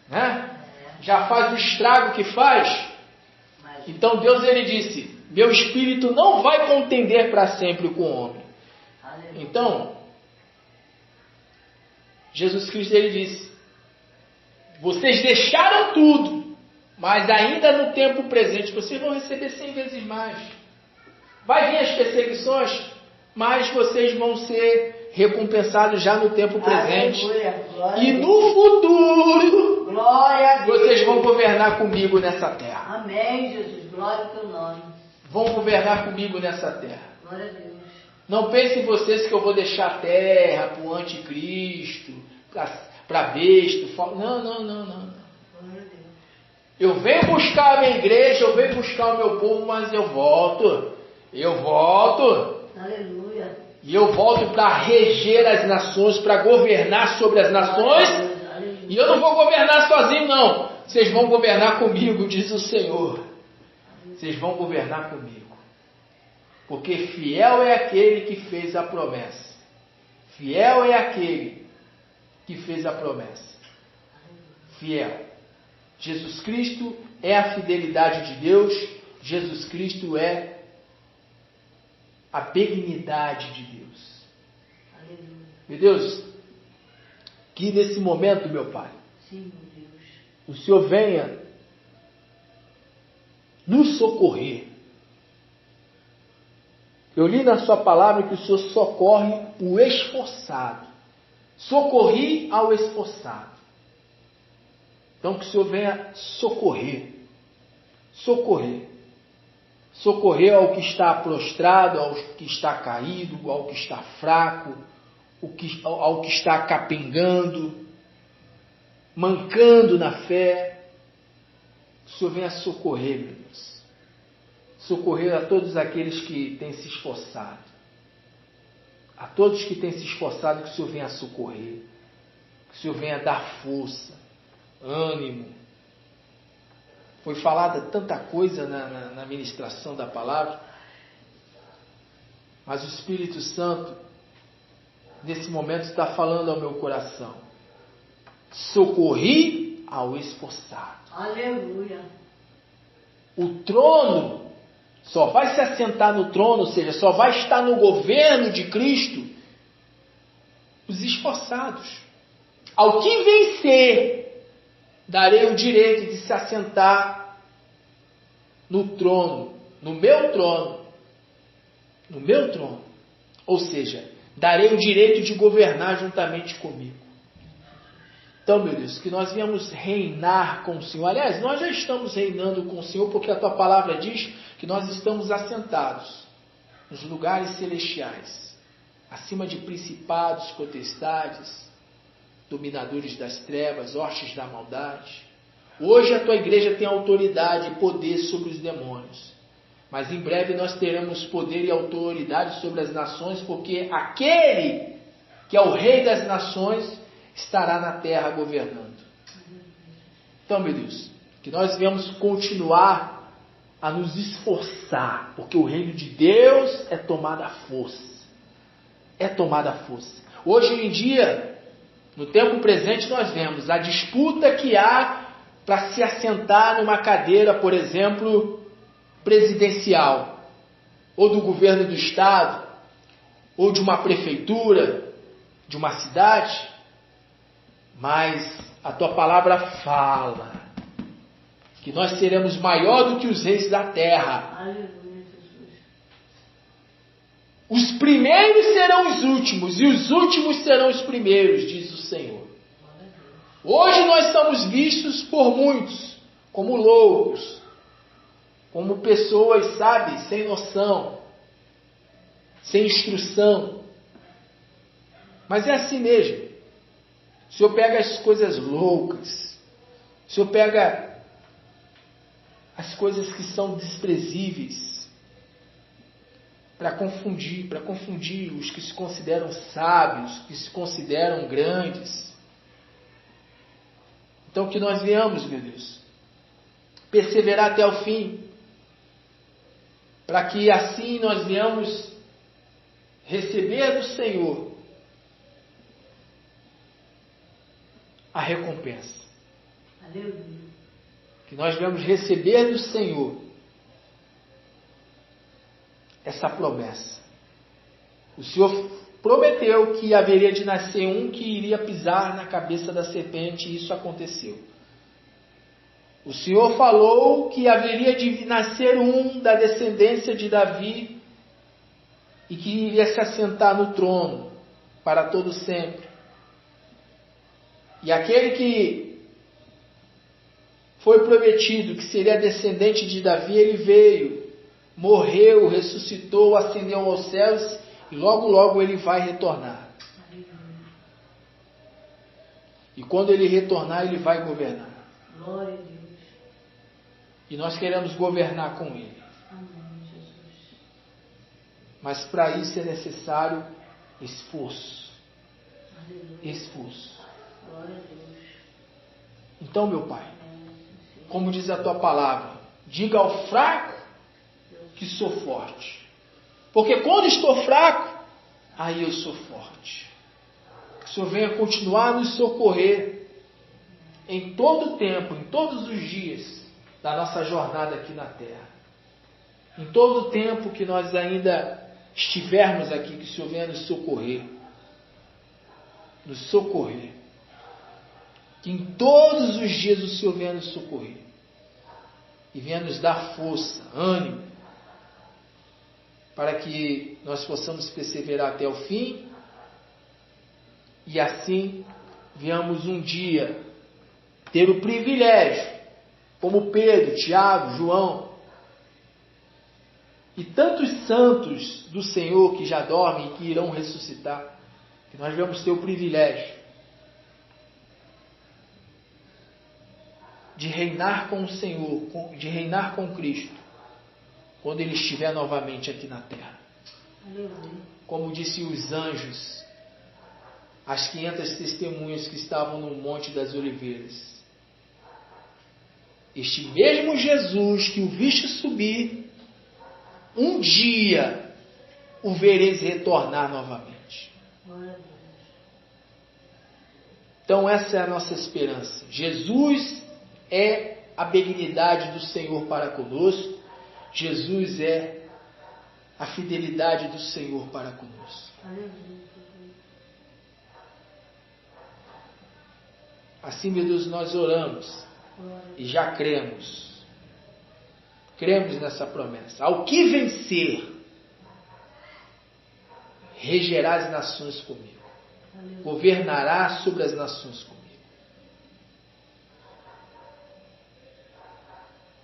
né? Já faz o estrago que faz. Então Deus ele disse, meu espírito não vai contender para sempre com o homem. Então, Jesus Cristo ele disse, vocês deixaram tudo, mas ainda no tempo presente, vocês vão receber 100 vezes mais. Vai vir as perseguições, mas vocês vão ser recompensados já no tempo presente. E no futuro, vocês vão governar comigo nessa terra. Amém, Jesus. Glória ao teu nome. Vão governar comigo nessa terra. Glória a Deus. Não pensem vocês que eu vou deixar a terra para o anticristo, para besta. Não. Eu venho buscar a minha igreja, eu venho buscar o meu povo, mas eu volto. Aleluia. E eu volto para reger as nações, para governar sobre as nações. Aleluia. E eu não vou governar sozinho, não. Vocês vão governar comigo, diz o Senhor. Vocês vão governar comigo. Porque fiel é aquele que fez a promessa. Fiel é aquele que fez a promessa. Fiel. Jesus Cristo é a fidelidade de Deus. Jesus Cristo é a benignidade de Deus. Aleluia. Meu Deus, que nesse momento, meu Pai, Sim, meu Deus, o Senhor venha nos socorrer. Eu li na sua palavra que o Senhor socorre o esforçado. Socorri ao esforçado. Então que o Senhor venha socorrer. Socorrer ao que está prostrado, ao que está caído, ao que está fraco, ao que está capengando, mancando na fé. Que o Senhor venha socorrer, meu Deus. Socorrer a todos aqueles que têm se esforçado. A todos que têm se esforçado, que o Senhor venha socorrer. Que o Senhor venha dar força, ânimo. Foi falada tanta coisa na ministração da palavra, mas o Espírito Santo, nesse momento, está falando ao meu coração. Socorri ao esforçado. aleluia. O trono só vai se assentar no trono, ou seja, só vai estar no governo de Cristo os esforçados. Ao que vencer, darei o direito de se assentar no trono, no meu trono. No meu trono. Ou seja, darei o direito de governar juntamente comigo. Então, meu Deus, que nós venhamos reinar com o Senhor. Aliás, nós já estamos reinando com o Senhor, porque a tua palavra diz que nós estamos assentados nos lugares celestiais, acima de principados, potestades, dominadores das trevas, hostes da maldade. Hoje a tua igreja tem autoridade e poder sobre os demônios. Mas em breve nós teremos poder e autoridade sobre as nações, porque aquele que é o Rei das nações estará na terra governando. Então, meu Deus, que nós venhamos continuar a nos esforçar, porque o reino de Deus é tomada à força. É tomada à força. Hoje em dia, no tempo presente, nós vemos a disputa que há para se assentar numa cadeira, por exemplo, presidencial, ou do governo do estado, ou de uma prefeitura, de uma cidade. Mas a tua palavra fala que nós seremos maior do que os reis da terra. Aleluia, Jesus. Os primeiros serão os últimos e os últimos serão os primeiros, diz o Senhor. Hoje nós somos vistos por muitos como loucos, como pessoas, sabe, sem noção, sem instrução. Mas é assim mesmo. O Senhor pega as coisas loucas, o Senhor pega as coisas que são desprezíveis para confundir os que se consideram sábios, que se consideram grandes. Então que nós venhamos, meu Deus, perseverar até o fim, para que assim nós venhamos receber do Senhor a recompensa. Aleluia. Que nós venhamos receber do Senhor essa promessa. O Senhor prometeu que haveria de nascer um que iria pisar na cabeça da serpente, e isso aconteceu. O Senhor falou que haveria de nascer um da descendência de Davi e que iria se assentar no trono para todo sempre. E aquele que foi prometido que seria descendente de Davi, ele veio, morreu, ressuscitou, ascendeu aos céus e logo, logo ele vai retornar. E quando ele retornar, ele vai governar. Glória a Deus. E nós queremos governar com ele. Amém, Jesus. Mas para isso é necessário esforço. Aleluia. Esforço. Glória a Deus. Então, meu Pai, como diz a tua palavra, diga ao fraco que sou forte. Porque quando estou fraco, aí eu sou forte. Que o Senhor venha continuar a nos socorrer em todo o tempo, em todos os dias da nossa jornada aqui na terra. Em todo o tempo que nós ainda estivermos aqui, que o Senhor venha nos socorrer. Nos socorrer. Que em todos os dias o Senhor venha nos socorrer. E venha nos dar força, ânimo, para que nós possamos perseverar até o fim e assim venhamos um dia ter o privilégio, como Pedro, Tiago, João e tantos santos do Senhor que já dormem e que irão ressuscitar, que nós vamos ter o privilégio de reinar com o Senhor, de reinar com Cristo, quando Ele estiver novamente aqui na terra. Aleluia. Como disse os anjos, as 500 testemunhas que estavam no Monte das Oliveiras. Este mesmo Jesus que o viste subir, um dia o vereis retornar novamente. Glória a Deus. Então essa é a nossa esperança. Jesus é a benignidade do Senhor para conosco. Jesus é a fidelidade do Senhor para conosco. Assim, meu Deus, nós oramos e já cremos. Cremos nessa promessa. Ao que vencer, regerá as nações comigo. Governará sobre as nações comigo.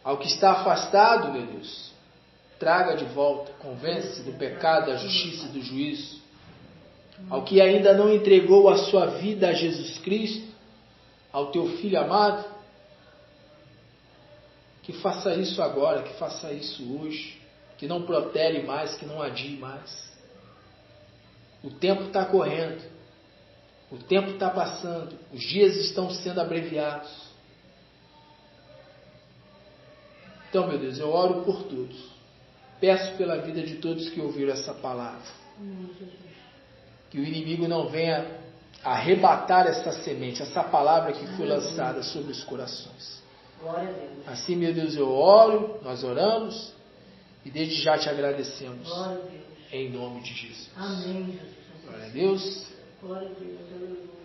Ao que está afastado, meu Deus, traga de volta, convence do pecado, da justiça e do juízo. Ao que ainda não entregou a sua vida a Jesus Cristo, ao teu Filho amado, que faça isso agora, que faça isso hoje, que não protele mais, que não adie mais. O tempo está correndo, o tempo está passando, os dias estão sendo abreviados. Então, meu Deus, eu oro por todos. Peço pela vida de todos que ouviram essa palavra. Que o inimigo não venha arrebatar essa semente, essa palavra que foi lançada sobre os corações. Glória a Deus. Assim, meu Deus, eu oro, nós oramos e desde já te agradecemos. Glória a Deus. Em nome de Jesus. Amém, Jesus. Glória a Deus. Glória a Deus. Aleluia.